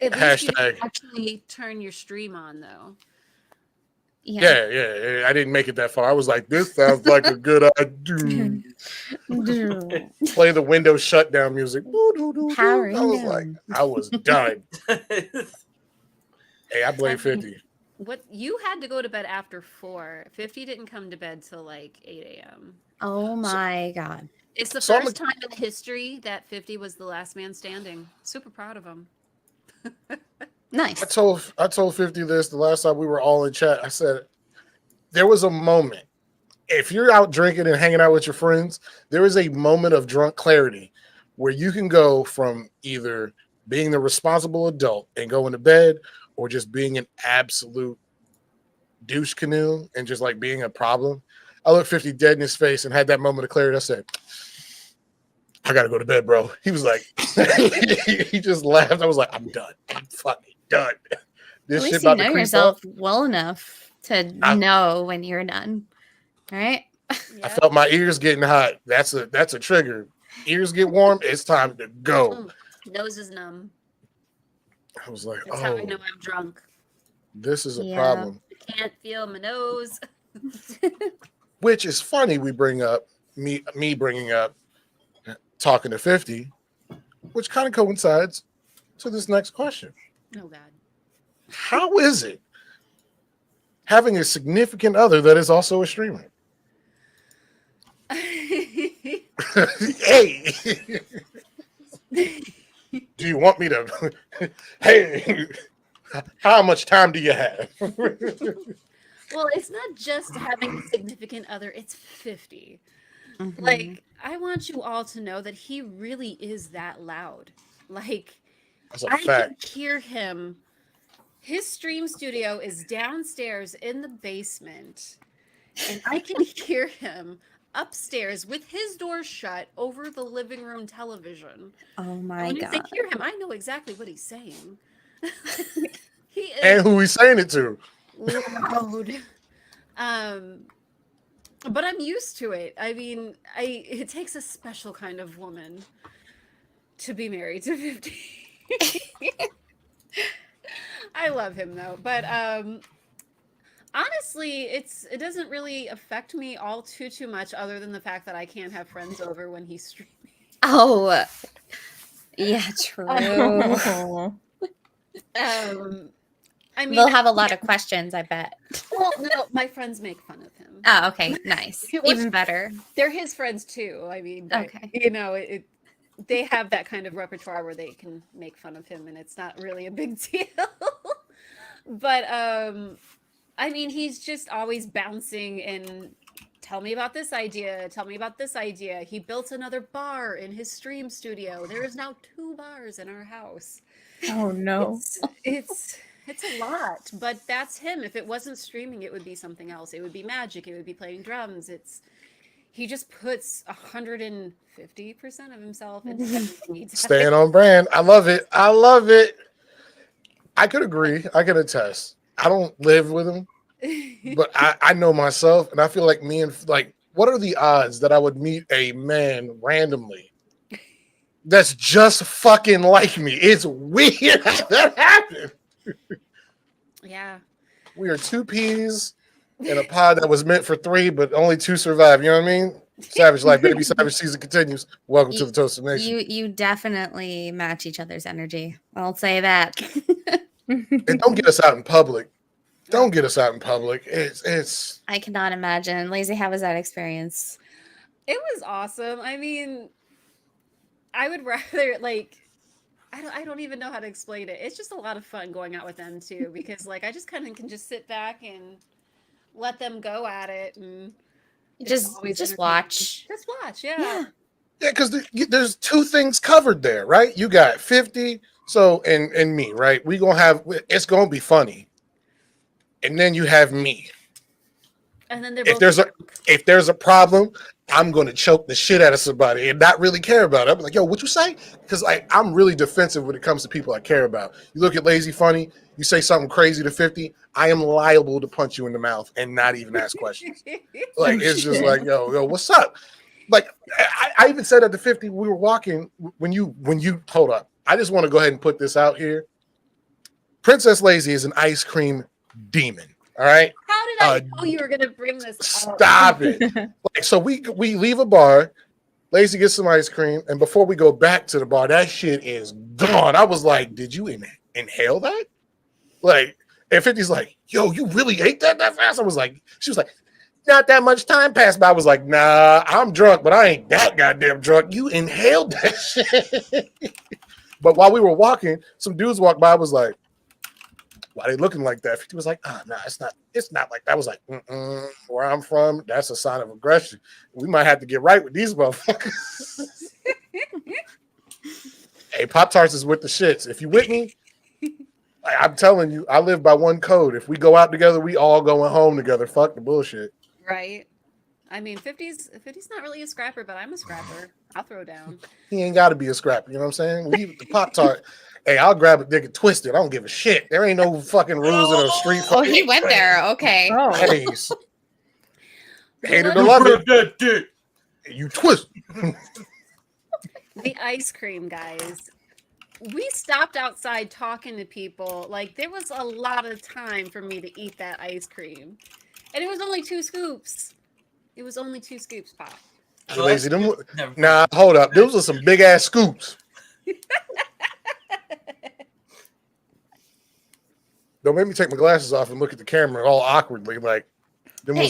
At least you actually turn your stream on, though.
Yeah. I didn't make it that far. I was like, "This sounds like a good idea." Play the Windows shutdown music.
Powering
I was
down.
like, I was done. Hey, I blame 50.
What you had to go to bed after 4. 50 didn't come to bed till like 8 a.m.
Oh my god!
It's the first time in history that 50 was the last man standing. Super proud of him.
Nice.
I told 50 this the last time we were all in chat. I said there was a moment. If you're out drinking and hanging out with your friends, there is a moment of drunk clarity where you can go from either being the responsible adult and going to bed, or just being an absolute douche canoe and just like being a problem. I looked 50 dead in his face and had that moment of clarity. I said, "I gotta go to bed, bro." He was like, he just laughed. I was like, "I'm done. I'm fucking done." This
At
shit
least you
about to
know
creep
yourself
up.
well enough to know when you're done. All right.
I felt my ears getting hot. That's a trigger. Ears get warm. It's time to go.
Nose is numb.
I was like,
That's how I know I'm drunk.
This is a problem.
I can't feel my nose.
Which is funny. We bring up me bringing up talking to 50, which kind of coincides to this next question.
Oh God.
How is it having a significant other that is also a streamer? Hey, do you want me to? Hey, how much time do you have?
Well, it's not just having a significant other, it's 50.
Mm-hmm.
Like, I want you all to know that he really is that loud. Like, I can hear him. His stream studio is downstairs in the basement, and I can hear him upstairs with his door shut over the living room television.
Oh my god.
When I hear him, I know exactly what he's saying. He is
and who he's saying it to.
loud. But I'm used to it. I mean, it takes a special kind of woman to be married to 50. I love him though, but honestly, honestly, it doesn't really affect me all too much, other than the fact that I can't have friends over when he's streaming.
Oh, yeah, true.
I mean,
They'll have a lot of questions, I bet.
well, no, my friends make fun of him.
Oh, okay, nice. Even better.
They're his friends too. I mean,
okay.
You know, they have that kind of repertoire where they can make fun of him, and it's not really a big deal. But I mean, he's just always bouncing and tell me about this idea. Tell me about this idea. He built another bar in his stream studio. There is now 2 bars in our house.
Oh no.
It's a lot, but that's him. If it wasn't streaming, it would be something else. It would be magic. It would be playing drums. He just puts 150% of himself into everything he does.
Staying on brand. I love it. I love it. I could agree. I could attest. I don't live with him, but I know myself, and I feel like what are the odds that I would meet a man randomly that's just fucking like me? It's weird how that happened.
Yeah.
We are 2 peas in a pod that was meant for 3, but only 2 survive. You know what I mean? Savage Life, baby. Savage season continues. Welcome to the Toasted Nation.
You definitely match each other's energy. I'll say that.
And don't get us out in public. Don't get us out in public. It's.
I cannot imagine. Lazy, how was that experience?
It was awesome. I mean, I would rather I don't even know how to explain it. It's just a lot of fun going out with them too, because I just kind of can just sit back and let them go at it, and
just watch.
Just watch, yeah.
Yeah, because there's 2 things covered there, right? You got 50, so and me, right? It's gonna be funny, and then you have me.
And then
if there's a problem, I'm gonna choke the shit out of somebody and not really care about it. I'm like, yo, what you say? Because I'm really defensive when it comes to people I care about. You look at Lazy Funny, you say something crazy to 50, I am liable to punch you in the mouth and not even ask questions. It's just like, yo, what's up? I even said at the 50, we were walking when you hold up. I just want to go ahead and put this out here. PrincessLaisy is an ice cream demon. All right.
How did I know you were gonna bring this up?
Stop it. So we leave a bar, Lazy gets some ice cream, and before we go back to the bar, that shit is gone. I was like, did you inhale that? And 50's like, yo, you really ate that fast? She was like, not that much time passed by. I was like, nah, I'm drunk, but I ain't that goddamn drunk. You inhaled that shit. But while we were walking, some dudes walked by. I was like, why are they looking like that? 50 was like, no, it's not like that. I was like, where I'm from, that's a sign of aggression. We might have to get right with these motherfuckers. Hey, Pop-Tarts is with the shits. If you with me, I'm telling you, I live by one code. If we go out together, we all going home together. Fuck the bullshit.
Right. I mean, 50's not really a scrapper, but I'm a scrapper. I'll throw down.
He ain't got to be a scrapper. You know what I'm saying? We eat the Pop-Tart. Hey, I'll grab a dick and twist it. I don't give a shit. There ain't no fucking rules in a street fight.
Oh, he went there. Okay.
Oh.
Hey, hated to love it. You twist.
The ice cream, guys. We stopped outside talking to people. There was a lot of time for me to eat that ice cream. And it was only 2 scoops. It was only 2 scoops, Pop.
Lazy. Nah, hold up. Those are some big ass scoops. Don't make me take my glasses off and look at the camera all awkwardly.
Hey,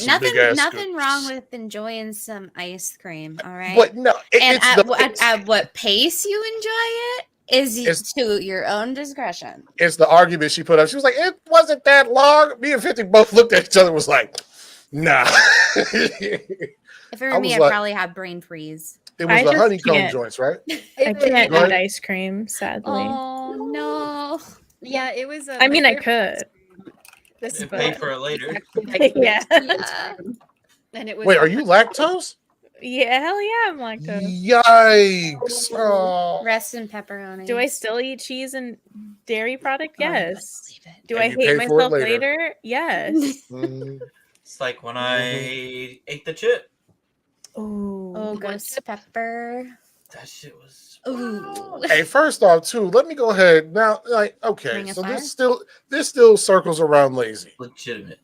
nothing wrong with enjoying some ice cream. All right.
But no,
at what pace you enjoy it is to your own discretion.
It's the argument she put up. She was like, it wasn't that long. Me and 50 both looked at each other and was like, nah.
If it were me, I'd probably have brain freeze.
It was the honeycomb joints, right?
I can't eat ice cream, sadly.
Oh, no.
Yeah, it was.
I mean, I could.
This is
pay for it later.
Yeah.
And it was.
Wait, are you lactose?
Yeah, hell yeah, I'm lactose.
Yikes! Oh.
Rest in pepperoni.
Do I still eat cheese and dairy product? Yes. Do
And
I
you
hate
pay for it
myself later? Yes.
It's
like when I ate the chip.
Oh, ghost pepper.
That shit was.
Ooh.
Hey, first off, too, let me go ahead now. Okay, so this still circles around Lazy.
Legitimate.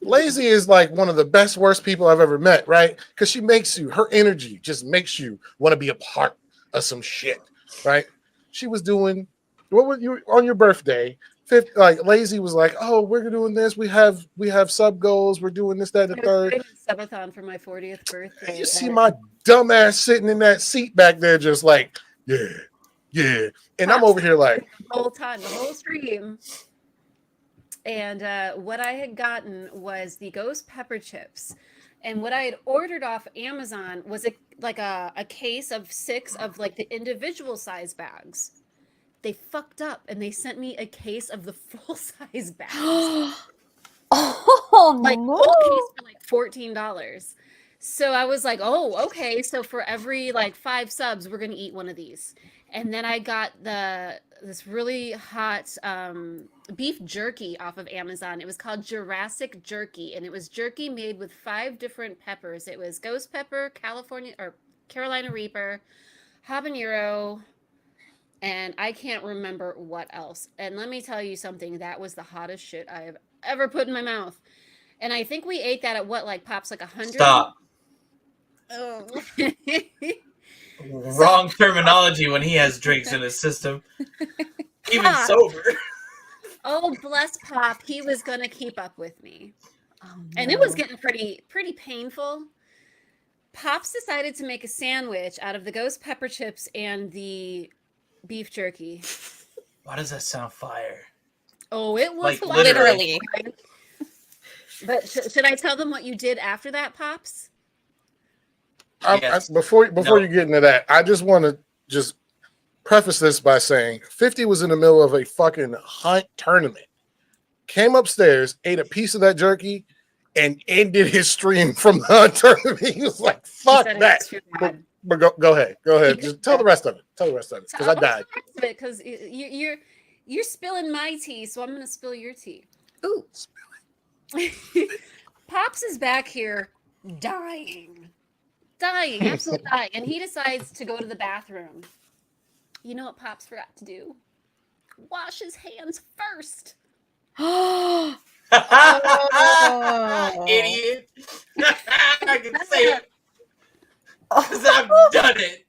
Lazy is like one of the best, worst people I've ever met, right? Because she makes you, her energy just makes you want to be a part of some shit, right? She was doing, what were you on your birthday? Like Lazy was like, oh, we're doing this. We have sub goals. We're doing this, that, and the third.
I was doing a subathon for my 40th birthday.
You see my dumb ass sitting in that seat back there, just like, yeah. And I'm over here like
the whole time, the whole stream. And what I had gotten was the ghost pepper chips. And what I had ordered off Amazon was a case of 6 of like the individual size bags. They fucked up and they sent me a case of the full size bags.
Oh,
like
no.
whole case for like $14. So I was like, oh, okay. So for every like 5 subs, we're gonna eat one of these. And then I got this really hot beef jerky off of Amazon. It was called Jurassic Jerky, and it was jerky made with 5 different peppers. It was ghost pepper, Carolina Reaper, habanero, and I can't remember what else. And let me tell you something, that was the hottest shit I have ever put in my mouth. And I think we ate that at what, like Pops, like 100?
Stop.
Oh.
Wrong terminology when he has drinks in his system. Even
Pop.
sober.
Oh, bless Pop. He was going to keep up with me.
Oh,
And it was getting pretty painful. Pops decided to make a sandwich out of the ghost pepper chips and the beef jerky.
Why does that sound fire?
Oh, it was
Like,
literally.
But should I tell them what you did after that, Pops?
Yes.
Before you get into that, I just want to just preface this by saying 50 was in the middle of a fucking hunt tournament, came upstairs, ate a piece of that jerky, and ended his stream from the hunt tournament. He was like, fuck that. But go ahead. Just tell the rest of it. Because I died.
Because you're spilling my tea, so I'm going to spill your tea.
Ooh.
Pops is back here dying, absolutely dying, and he decides to go to the bathroom. You know what Pops forgot to do? Wash his hands first.
Oh.
Idiot. I can say it. Because I've done it.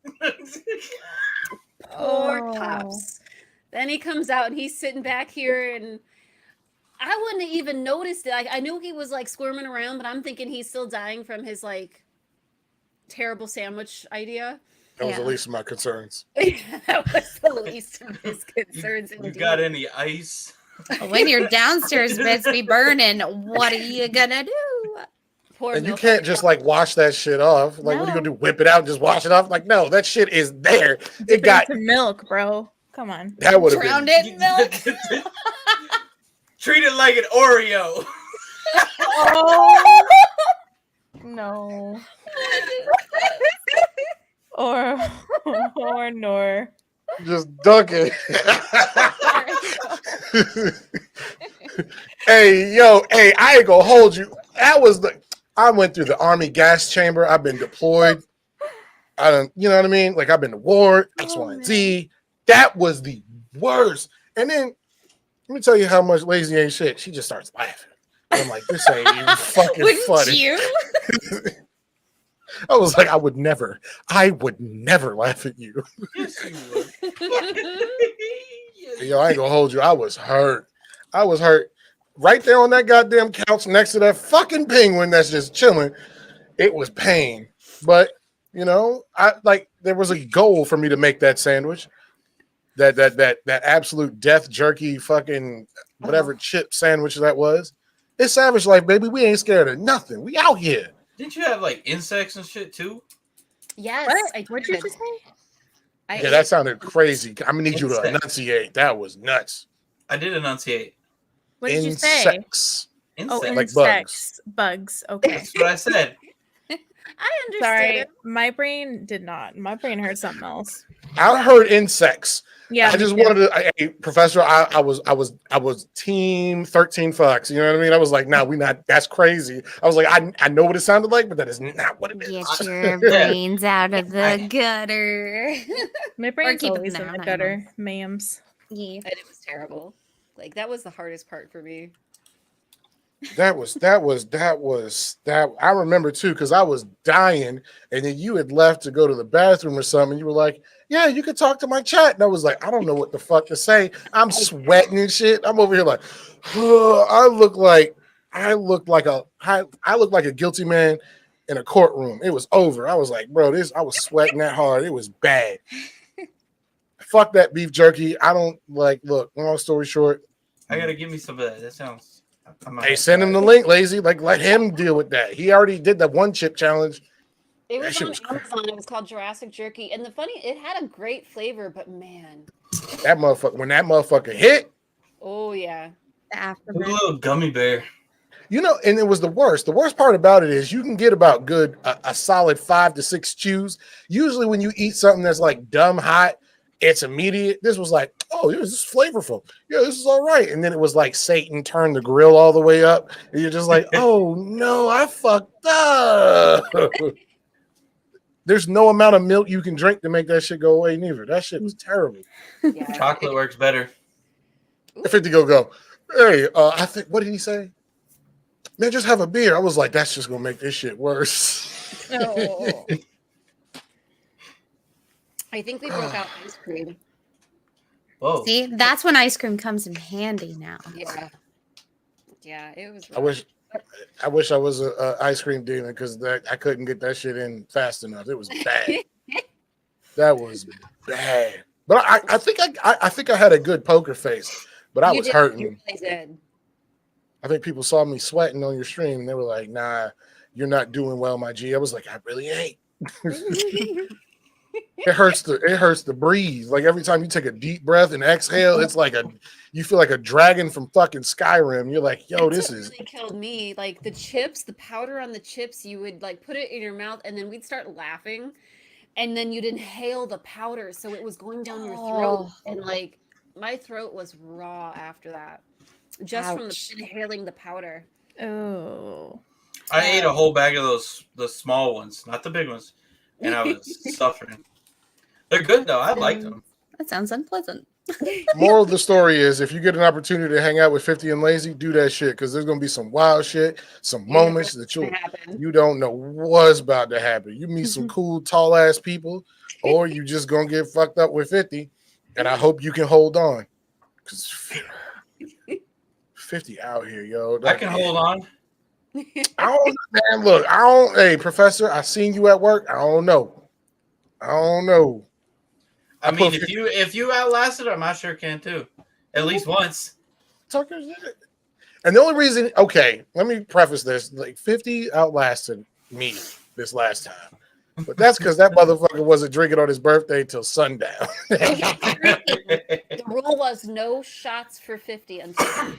Poor Pops. Then he comes out and he's sitting back here, and I wouldn't have even noticed it. I knew he was like squirming around, but I'm thinking he's still dying from his like terrible sandwich idea.
That was the least of my concerns.
That was the least of his concerns.
You got any ice?
When your downstairs beds be burning, what are you gonna do?
Poor
and you can't just like wash that shit off. Like, what are you gonna do? Whip it out and just wash it off? Like, no, that shit is there. It got
some milk, bro. Come on.
That would have
drowned it in milk.
Treat it like an Oreo.
Oh no. or nor.
Just dunk it. Hey, I ain't gonna hold you. I went through the Army gas chamber. I've been deployed. You know what I mean? Like, I've been to war, X, Y, and Z. That was the worst. And then let me tell you how much Lazy ain't shit. She just starts laughing. I'm like, this ain't even fucking funny.
You?
I was like, I would never laugh at you.
Yes, you would.
I ain't gonna hold you. I was hurt right there on that goddamn couch next to that fucking penguin that's just chilling. It was pain, but there was a goal for me to make that sandwich. That absolute death jerky fucking whatever chip sandwich that was. It's Savage Life, baby. We ain't scared of nothing. We out here.
Didn't you have like insects and shit too?
Yes.
What'd you just say?
Yeah, that sounded crazy. I'm gonna need you to enunciate. That was nuts.
I did enunciate.
What did you say?
Insects.
Oh,
like
insects. Bugs. Okay.
That's what I said.
I understood.
Sorry, my brain did not. My brain heard something else.
I heard insects.
Yeah,
I just wanted to, Professor. I was team 13 fucks. You know what I mean? I was like, no, we not. That's crazy. I was like, I know what it sounded like, but that is not what it is.
Get your brains out of the gutter.
My brain's always in the gutter, ma'ams.
Yeah,
And it was terrible. Like, that was the hardest part for me.
That I remember too, because I was dying, and then you had left to go to the bathroom or something. You were like, "Yeah, you could talk to my chat," and I was like, "I don't know what the fuck to say. I'm sweating and shit. I'm over here like, oh, I look like a guilty man in a courtroom. It was over. I was like, bro, I was sweating that hard. It was bad. Fuck that beef jerky. I don't like. Look, long story short,
I gotta give me some of that. That sounds.
Hey, send him the link, Lazy. Like, let him deal with that. He already did the one chip challenge.
It was on Amazon. It was called Jurassic Jerky, and it had a great flavor, but man,
that motherfucker hit.
Oh yeah,
the
little gummy bear.
You know, and it was the worst. The worst part about it is you can get about a solid 5 to 6 chews. Usually, when you eat something that's like dumb hot, it's immediate. This was like, oh, this is flavorful. Yeah, this is all right. And then it was like Satan turned the grill all the way up. And you're just like, oh no, I fucked up. There's no amount of milk you can drink to make that shit go away neither. That shit was terrible.
Yeah. Chocolate works better.
50 go. Hey, I think, what did he say? Man, just have a beer. I was like, that's just gonna make this shit worse.
Oh. I think we broke out ice cream.
Whoa. See, that's when ice cream comes in handy now.
Yeah, it was
rough. I wish I was a ice cream demon because I couldn't get that shit in fast enough. It was bad. That was bad. But I think I had a good poker face, but I was hurting.
You really did.
I think people saw me sweating on your stream and they were like, nah, you're not doing well, my G. I was like, I really ain't. It hurts to breathe. Like every time you take a deep breath and exhale, it's like you feel like a dragon from fucking Skyrim. You're like, yo, this is
really killed me. Like the chips, the powder on the chips, you would like put it in your mouth and then we'd start laughing. And then you'd inhale the powder, so it was going down your throat. And like my throat was raw after that. Just from inhaling the powder.
Oh.
I ate a whole bag of the small ones, not the big ones. And I was suffering. They're good though. I like them.
That sounds unpleasant.
Moral of the story is if you get an opportunity to hang out with 50 and Lazy, do that shit because there's gonna be some wild shit, some moments that you don't know what's about to happen. You meet some cool tall ass people, or you just gonna get fucked up with 50. And I hope you can hold on. Because 50 out here, yo.
I can hold on.
I don't, man. Look, hey, Professor, I seen you at work. I don't know.
I mean, if you outlasted him, I sure can too. At least once.
Tucker's in it. And the only reason, okay, let me preface this: like 50 outlasted me this last time, but that's because that motherfucker wasn't drinking on his birthday till sundown.
The rule was no shots for 50 until.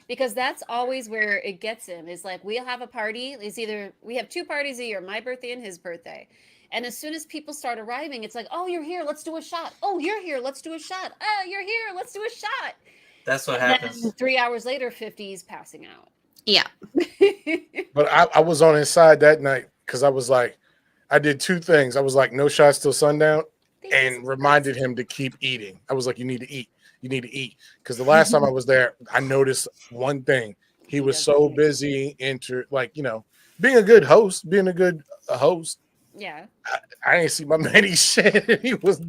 Because that's always where it gets him. Is like we'll have a party. It's either we have 2 parties a year, my birthday and his birthday. And as soon as people start arriving, it's like, oh, you're here, let's do a shot. Oh, you're here, let's do a shot. Oh, you're here, let's do a shot.
That's what happens.
Then 3 hours later, 50 is passing out.
Yeah.
But I was on his side that night because I was like, I did 2 things. I was like, no shots till sundown, and reminded him to keep eating. I was like, you need to eat. You need to eat. Because the last time I was there, I noticed one thing. He was so busy being a good host, host.
Yeah.
I didn't see my man eat shit. He was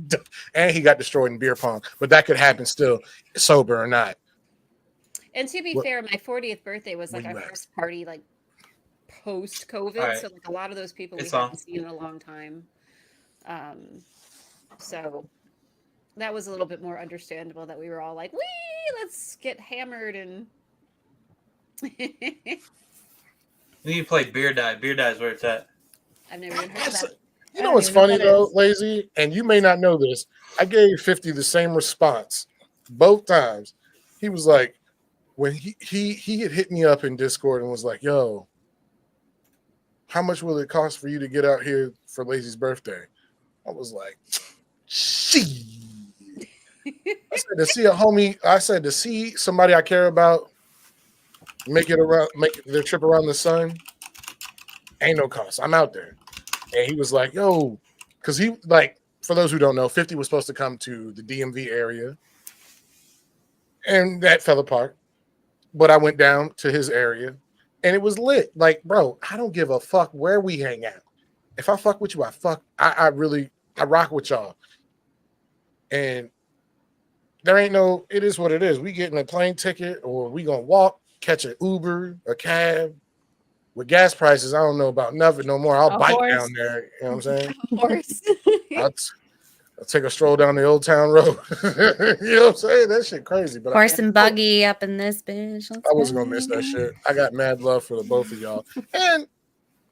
and he got destroyed in beer pong. But that could happen still, sober or not.
And to be fair, my 40th birthday was like our first party like post-COVID. Right. So like a lot of those people we haven't seen in a long time. So that was a little bit more understandable that we were all like, let's get hammered and
we need to play Beer Die. Beer Die is where it's at.
I've never even heard of that.
You know what's funny though, Lazy, and you may not know this. I gave 50 the same response both times. He was like, when he had hit me up in Discord and was like, yo, how much will it cost for you to get out here for Lazy's birthday? I was like, she. I said to see a homie. I said to see somebody I care about make their trip around the sun. Ain't no cost. I'm out there. And he was like, yo, because he like, for those who don't know, 50 was supposed to come to the DMV area. And that fell apart. But I went down to his area and it was lit. Like, bro, I don't give a fuck where we hang out. If I fuck with you, I really rock with y'all. And there ain't no, it is what it is. We getting a plane ticket or we gonna walk, catch an Uber, a cab. With gas prices, I don't know about nothing no more. I'll bike down there. You know what I'm saying?
Of course.
I'll take a stroll down the Old Town Road. You know what I'm saying? That shit crazy. But
horse and buggy up in this bitch.
I wasn't gonna miss that shit. I got mad love for the both of y'all. And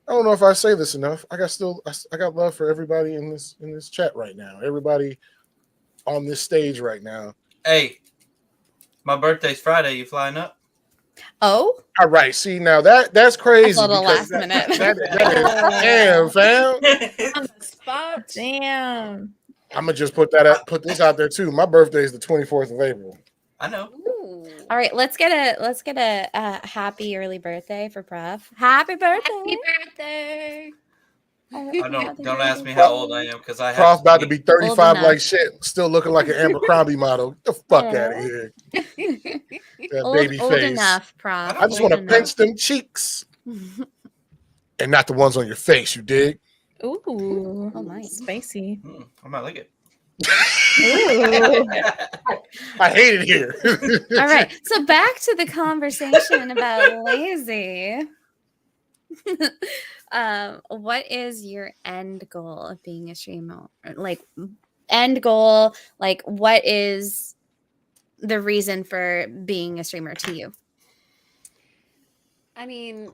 I don't know if I say this enough. I got love for everybody in this chat right now. Everybody on this stage right now.
Hey, my birthday's Friday. You flying up?
Oh,
all right. See, now that's crazy.
That's a little last minute.
That is, damn, fam.
On the spot.
Damn.
I'm gonna just put this out there too. My birthday is the 24th of April.
I know.
Ooh.
all right. Let's get a happy early birthday for Prof. Happy birthday!
Happy birthday.
Don't ask me how old I am because I have
Prof about to be 35
enough.
like shit, still looking like an Abercrombie model. Get the fuck out of here. That baby
old
face.
enough, Prof.
I just want to pinch them cheeks and not the ones on your face, you dig?
Ooh.
Oh my.
Spicy.
I might like it.
Ooh.
I hate it here.
All right. So back to the conversation about lazy. What is your end goal of being a streamer? Like end goal, like what is the reason for being a streamer to you?
I mean,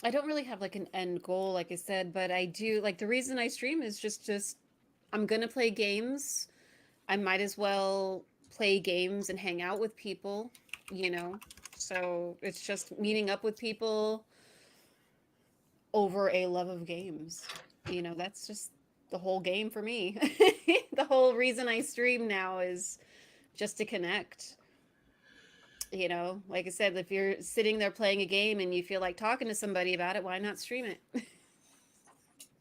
I don't really have like an end goal, like I said, but I do like the reason I stream is just I'm gonna play games. I might as well play games and hang out with people, you know. So it's just meeting up with people over a love of games. You know, that's just the whole game for me. The whole reason I stream now is just to connect. You know, like I said, if you're sitting there playing a game and you feel like talking to somebody about it, why not stream it?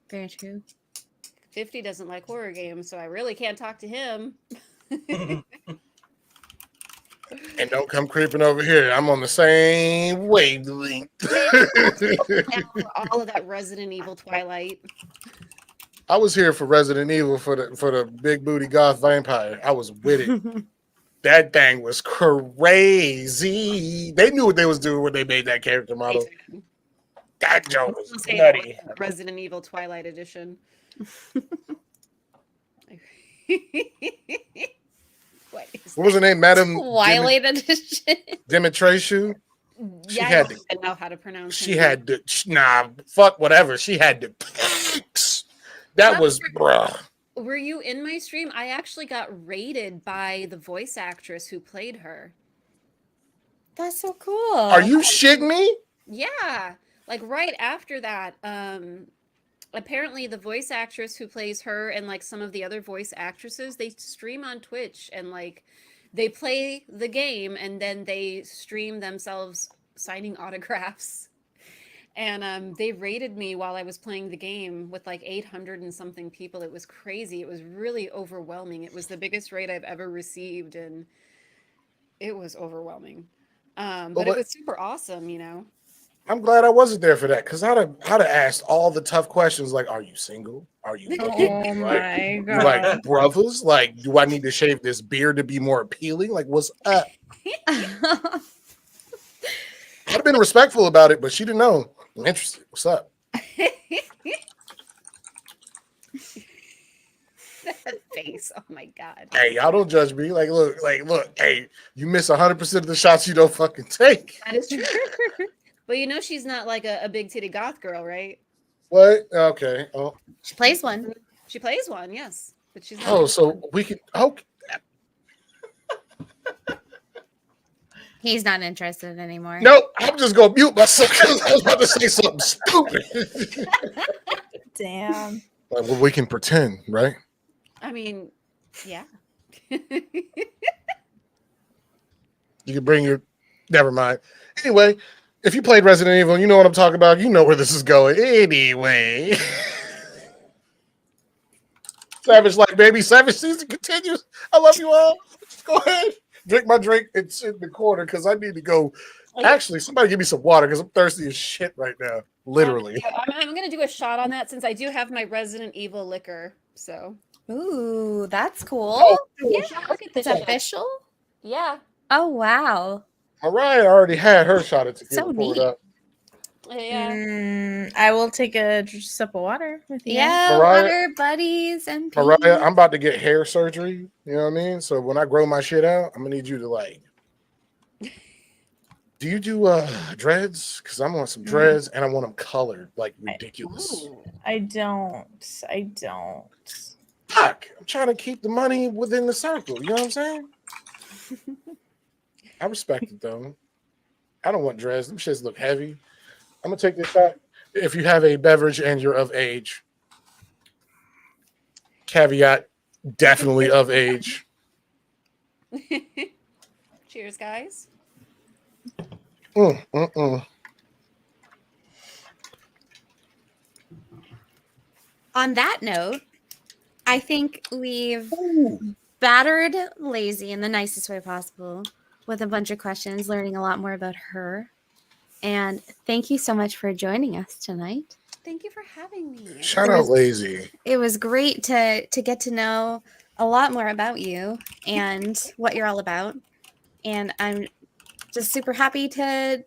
Very true.
50 doesn't like horror games, so I really can't talk to him.
And don't come creeping over here. I'm on the same wavelength.
All of that Resident Evil Twilight.
I was here for Resident Evil for the big booty goth vampire. I was with it. That thing was crazy. They knew what they was doing when they made that character model. That joke was nutty.
Resident Evil Twilight Edition.
What was her name? Madam
Twilight Edition.
Dimitrescu. She
Yeah,
had
I don't know how to pronounce it.
She had the fuck whatever. She had the pics. That was bruh.
Were you in my stream? I actually got raided by the voice actress who played her.
That's so cool.
Are you shitting me?
Yeah. Like right after that, apparently the voice actress who plays her and like some of the other voice actresses, they stream on Twitch and like they play the game and then they stream themselves signing autographs. And they raided me while I was playing the game with like 800 and something people. It was crazy. It was really overwhelming. It was the biggest raid I've ever received and it was overwhelming. But it was super awesome, you know.
I'm glad I wasn't there for that because I'd have asked all the tough questions like, "Are you single? Are you looking?
Oh my god!
Like brothers? Like, do I need to shave this beard to be more appealing? Like, what's up?" I'd have been respectful about it, but she didn't know. I'm interested. What's up?
That face. Oh my god.
Hey, y'all don't judge me. Like, look. Hey, you miss 100% of the shots you don't fucking take.
That is true. But you know she's not like a big titty goth girl, right?
What? Okay. Oh.
She plays one.
She plays one, yes. But she's not.
Oh, so we can. Okay.
He's not interested anymore.
Nope. I'm just gonna mute myself because I was about to say something stupid.
Damn.
Like, well, we can pretend, right?
I mean, yeah.
You can bring your. Never mind. Anyway, if you played Resident Evil, you know what I'm talking about. You know where this is going. Anyway. Savage like baby. Savage season continues. I love you all. Go ahead. Drink my drink. It's in the corner because I need to go Actually, somebody give me some water because I'm thirsty as shit right now. Literally.
I'm going to do a shot on that since I do have my Resident Evil liquor. So.
Ooh, that's cool.
Yeah, look at this.
It's official?
Yeah.
Oh, wow.
Mariah already had her shot of tequila
So
poured
neat.
up.
Yeah.
I will take a sip of water with you.
Yeah,
Mariah-
water buddies and
Mariah, I'm about to get hair surgery. You know what I mean? So when I grow my shit out, I'm gonna need you to like. Do you do dreads? Because I want some dreads and I want them colored like ridiculous.
I don't.
Fuck! I'm trying to keep the money within the circle. You know what I'm saying? I respect it though. I don't want dreads. Them shits look heavy. I'm gonna take this shot. If you have a beverage and you're of age, caveat, definitely of age.
Cheers, guys.
On that note, I think we've battered Lazy in the nicest way possible with a bunch of questions, learning a lot more about her. And thank you so much for joining us tonight.
Thank you for having me.
Shout out Lazy.
It was great to get to know a lot more about you and what you're all about. And I'm just super happy to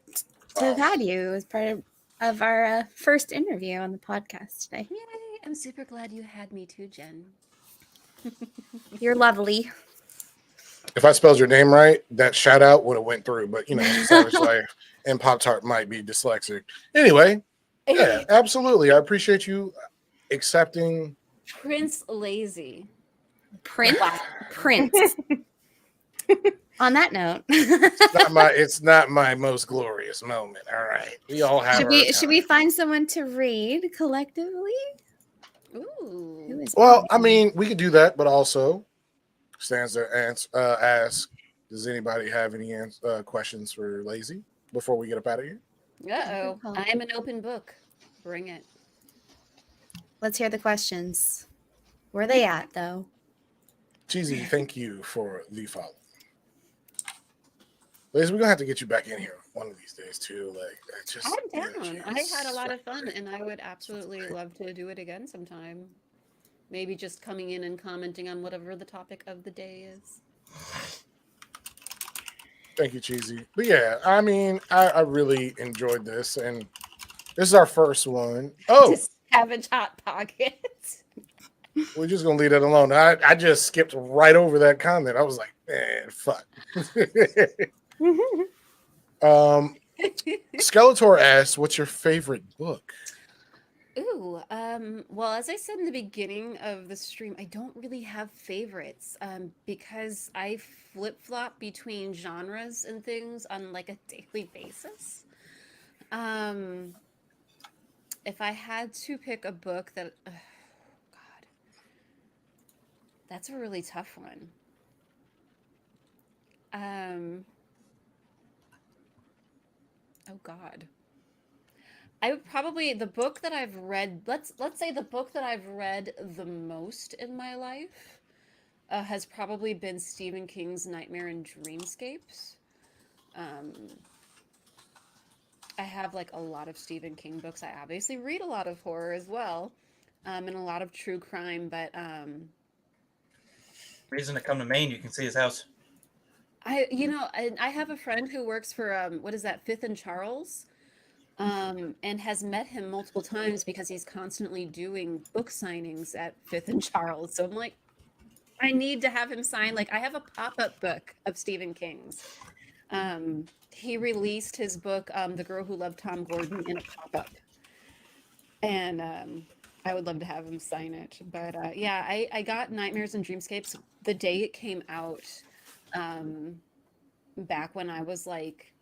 have had you as part of our first interview on the podcast today.
Yay! I'm super glad you had me too, Jen.
You're lovely.
If I spelled your name right, that shout out would have went through. But you know, Savage Life and Pop Tart might be dyslexic. Anyway, yeah, absolutely. I appreciate you accepting.
PrincessLaisy.
Prince. On that note,
It's not my most glorious moment. All right, we all have.
Should we find someone to read collectively?
Ooh.
Well, I mean, we could do that, but also stands to ask. Does anybody have any questions for Lazy before we get up out of here?
Uh-oh. I am an open book. Bring it.
Let's hear the questions. Where are they at, though?
Cheesy, thank you for the follow. Liz, we're gonna have to get you back in here one of these days too. Like,
I'm down. I had a lot of fun, and I would absolutely love to do it again sometime. Maybe just coming in and commenting on whatever the topic of the day is.
Thank you, Cheesy. But yeah, I mean, I really enjoyed this, and this is our first one. Oh,
Savage Hot Pockets.
We're just gonna leave that alone. I just skipped right over that comment. I was like, man, fuck. Skeletor asks, what's your favorite book?
Ooh, well, as I said in the beginning of the stream, I don't really have favorites, because I flip-flop between genres and things on like a daily basis. If I had to pick a book that, God, that's a really tough one. Oh God. I would probably, the book that I've read, let's say the book that I've read the most in my life has probably been Stephen King's Nightmare and Dreamscapes. I have like a lot of Stephen King books. I obviously read a lot of horror as well, and a lot of true crime, but
reason to come to Maine, you can see his house.
I have a friend who works for what is that, Fifth and Charles? And has met him multiple times because he's constantly doing book signings at Fifth and Charles. So I'm like, I need to have him sign. Like, I have a pop-up book of Stephen King's. He released his book, The Girl Who Loved Tom Gordon, in a pop-up. And I would love to have him sign it. But yeah, I got Nightmares and Dreamscapes the day it came out, back when I was like,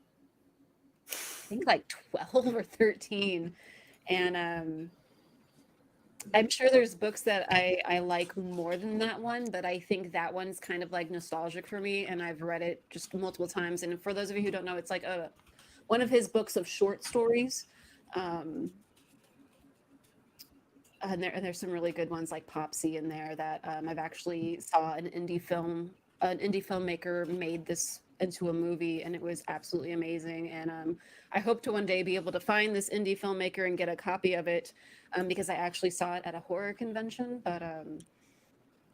I think like 12 or 13. And I'm sure there's books that I like more than that one, but I think that one's kind of like nostalgic for me, and I've read it just multiple times. And for those of you who don't know, it's like one of his books of short stories. And there's some really good ones like Popsy in there that I've actually saw an indie filmmaker made this into a movie, and it was absolutely amazing. And I hope to one day be able to find this indie filmmaker and get a copy of it, because I actually saw it at a horror convention. But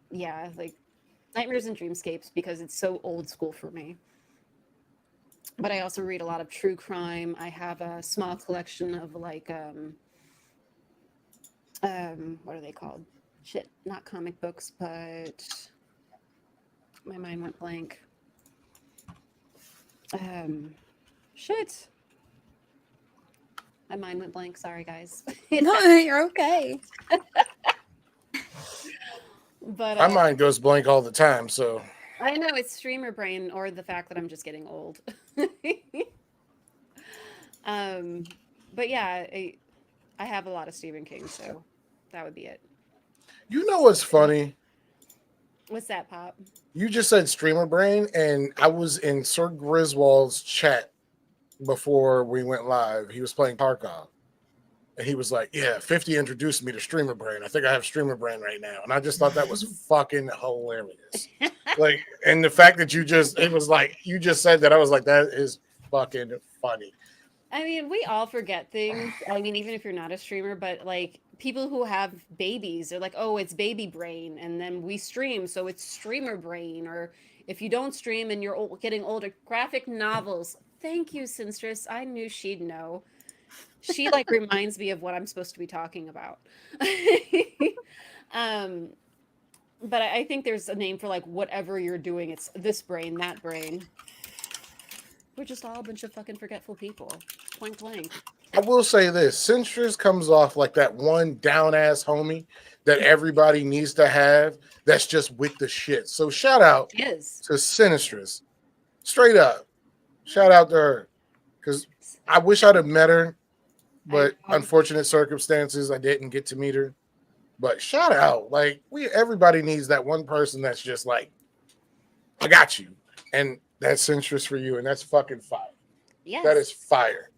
yeah, like Nightmares and Dreamscapes, because it's so old school for me. But I also read a lot of true crime. I have a small collection of like what are they called? Shit, not comic books, but my mind went blank. Shit. My mind went blank. Sorry, guys.
No, you're okay.
But
My mind goes blank all the time, so
I know it's streamer brain or the fact that I'm just getting old. But yeah, I have a lot of Stephen King, so that would be it.
you know what's funny?
What's that, Pop?
You just said streamer brain, and I was in Sir Griswold's chat before we went live. He was playing Tarkov, and he was like, "Yeah, 50 introduced me to streamer brain. I think I have streamer brain right now." And I just thought that was fucking hilarious. Like, and the fact that you just said that, I was like, that is fucking funny.
I mean, we all forget things. I mean, even if you're not a streamer, but like people who have babies, they're like, oh, it's baby brain. And then we stream, so it's streamer brain. Or if you don't stream and you're getting older, graphic novels. Thank you, Sinstress. I knew she'd know. She like reminds me of what I'm supposed to be talking about. But I think there's a name for like whatever you're doing. It's this brain, that brain. We're just all a bunch of fucking forgetful people. Blank, blank.
I will say this: Sinstress comes off like that one down ass homie that everybody needs to have. That's just with the shit. So shout out to Sinstress, straight up. Shout out to her, because I wish I'd have met her, but unfortunate circumstances, I didn't get to meet her. But shout out, like everybody needs that one person that's just like, I got you, and that's Sinstress for you, and that's fucking fire.
Yes,
that is fire.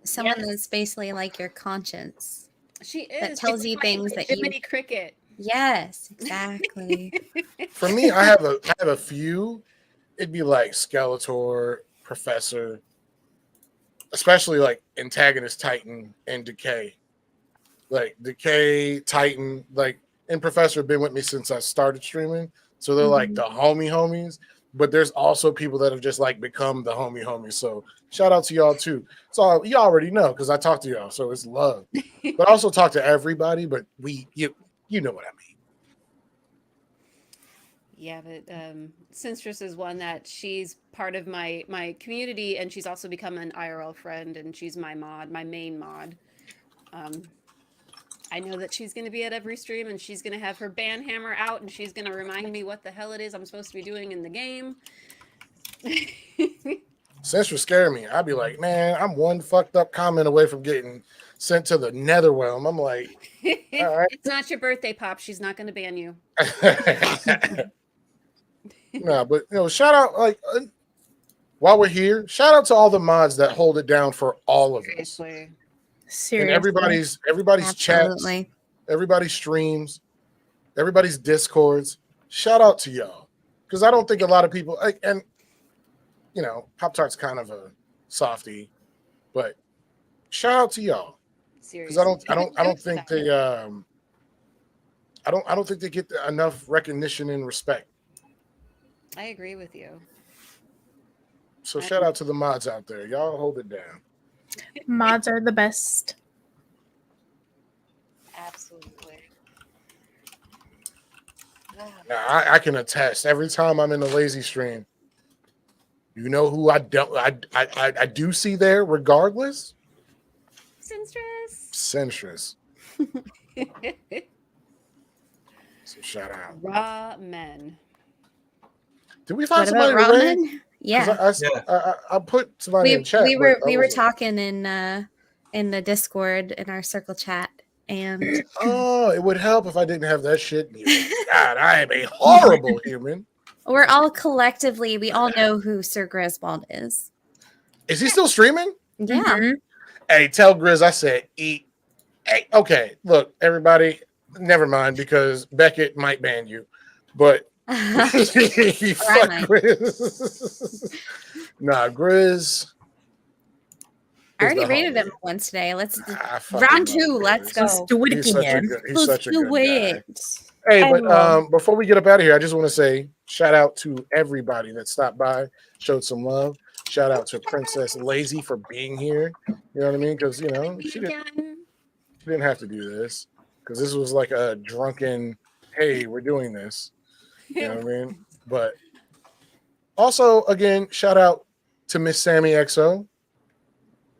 Someone that's basically like your conscience.
She is.
That tells you things that
Jiminy Cricket.
Yes, exactly.
For me, I have a few. It'd be like Skeletor, Professor, especially like Antagonist Titan and Decay. Like Decay, Titan, like, and Professor have been with me since I started streaming. So they're like the homies. But there's also people that have just like become the homies. So shout out to y'all too. So you already know because I talk to y'all, so it's love. But I also talk to everybody. But you know what I mean.
Yeah, but Sinstress is one that she's part of my community, and she's also become an IRL friend, and she's my main mod. I know that she's going to be at every stream, and she's going to have her band hammer out, and she's going to remind me what the hell it is I'm supposed to be doing in the game.
Sinstress scare me. I'd be like, man, I'm one fucked up comment away from getting sent to the netherrealm. I'm like, all right.
It's not your birthday, Pop. She's not going to ban you.
No, but shout out, like, while we're here, shout out to all the mods that hold it down for all of us.
Seriously.
And everybody's chats, everybody's streams, everybody's discords. Shout out to y'all, because I don't think a lot of people and Pop-Tart's kind of a softie, but shout out to y'all, because I don't think they I don't think they get enough recognition and respect.
I agree with you.
So shout out to the mods out there. Y'all hold it down.
Mods are the best.
Absolutely.
Now I can attest. Every time I'm in the lazy stream, you know who I do see there regardless? Sinstress. So shout out.
Raw men.
Did we find somebody to raid?
Yeah.
I put somebody in chat.
We were talking in the Discord in our circle chat, and
it would help if I didn't have that shit. God, I am a horrible human.
We're all collectively, we all know who Sir Griswold is.
Is he still streaming?
Yeah.
Mm-hmm.
Hey, tell Grizz I said eat. Hey, okay, look, everybody, never mind, because Beckett might ban you, but fuck Grizz. Nah, Grizz.
I already rated him once today. Let's
fucking
round
love
2.
Grizz.
Let's go.
Let's do it
He's
again.
He's such a good guy.
I
Hey, but
love-
before we get up out of here, I just want to say shout out to everybody that stopped by, showed some love. Shout out to PrincessLaisy for being here. You know what I mean? Because she didn't have to do this. Because this was like a drunken, hey, we're doing this. You know what I mean? But also, again, shout out to Miss Sammy XO.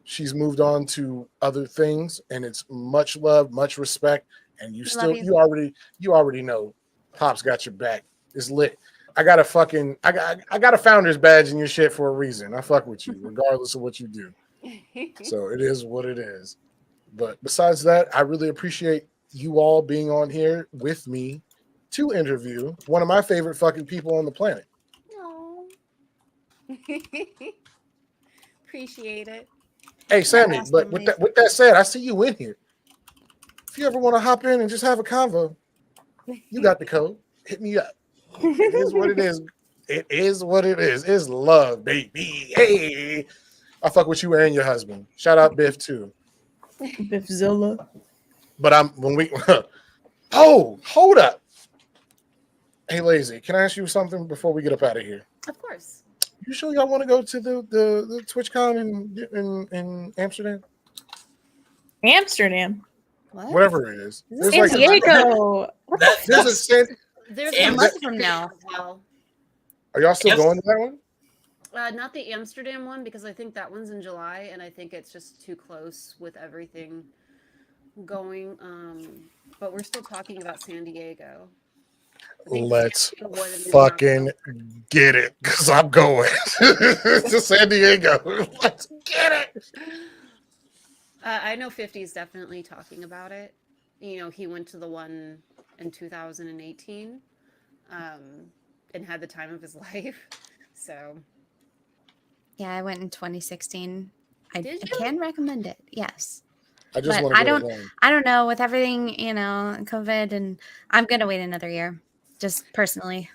She's moved on to other things, and it's much love, much respect. And you already know Pop's got your back. It's lit. I got a founder's badge in your shit for a reason. I fuck with you regardless of what you do. So it is what it is. But besides that, I really appreciate you all being on here with me to interview one of my favorite fucking people on the planet.
No. Appreciate it.
Hey, Sammy, but with that said, I see you in here. If you ever want to hop in and just have a convo, you got the code. Hit me up. It is what it is. It is what it is. It's love, baby. Hey, I fuck with you and your husband. Shout out Biff too.
Biffzilla.
But hold up. Hey, Lazy, can I ask you something before we get up out of here?
Of course.
You sure y'all want to go to the TwitchCon in Amsterdam?
Amsterdam.
What?
Whatever it is.
There's San Diego.
There's
a month from now.
Are y'all still going to that one?
Not the Amsterdam one, because I think that one's in July, and I think it's just too close with everything going. But we're still talking about San Diego.
Let's fucking get it, because I'm going to San Diego. Let's get it.
I know 50 is definitely talking about it. He went to the one in 2018 and had the time of his life. So,
yeah, I went in 2016. I can recommend it. Yes.
I just want
to I don't know, with everything, COVID, and I'm going to wait another year, just personally.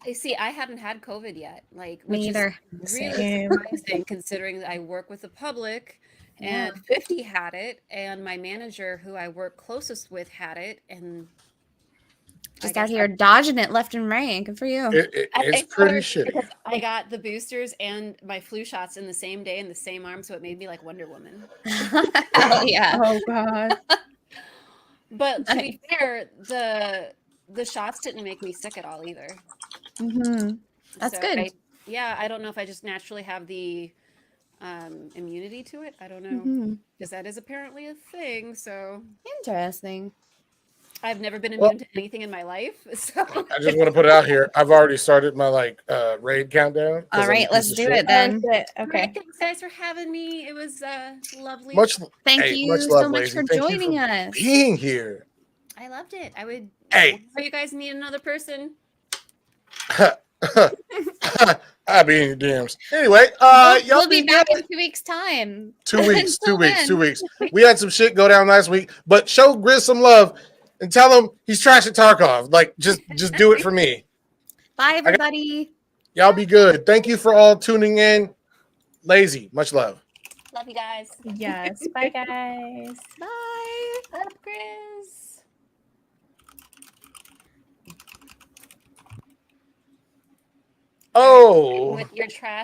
I see. I haven't had COVID yet.
Me either.
Really surprising, considering that I work with the public, and 50 had it, and my manager, who I work closest with, had it, and
just out here dodging it left and right. Good for you.
It's pretty shitty.
I got the boosters and my flu shots in the same day in the same arm, so it made me like Wonder Woman.
Oh yeah.
Oh god.
But to be fair, the shots didn't make me sick at all either.
Mm-hmm. That's good.
I don't know if I just naturally have the immunity to it. I don't know, because that is apparently a thing. So
interesting.
I've never been immune to anything in my life. So
I just want to put it out here. I've already started my raid countdown.
All right, let's do it then.
Okay. Thanks guys for having me. It was lovely.
Thank you so much for joining us.
Being here.
I loved it. I would.
Hey,
you guys need another person.
I'll be in your DMs. Anyway,
we'll be back in 2 weeks' time.
2 weeks. 2 weeks. 2 weeks. We had some shit go down last week, but show Grizz some love and tell him he's trash at Tarkov. Just do it for me.
Bye, everybody.
Y'all be good. Thank you for all tuning in. Lazy, much love.
Love you guys.
Yes. Bye, guys.
Bye. Love Grizz.
Oh.
With your trash.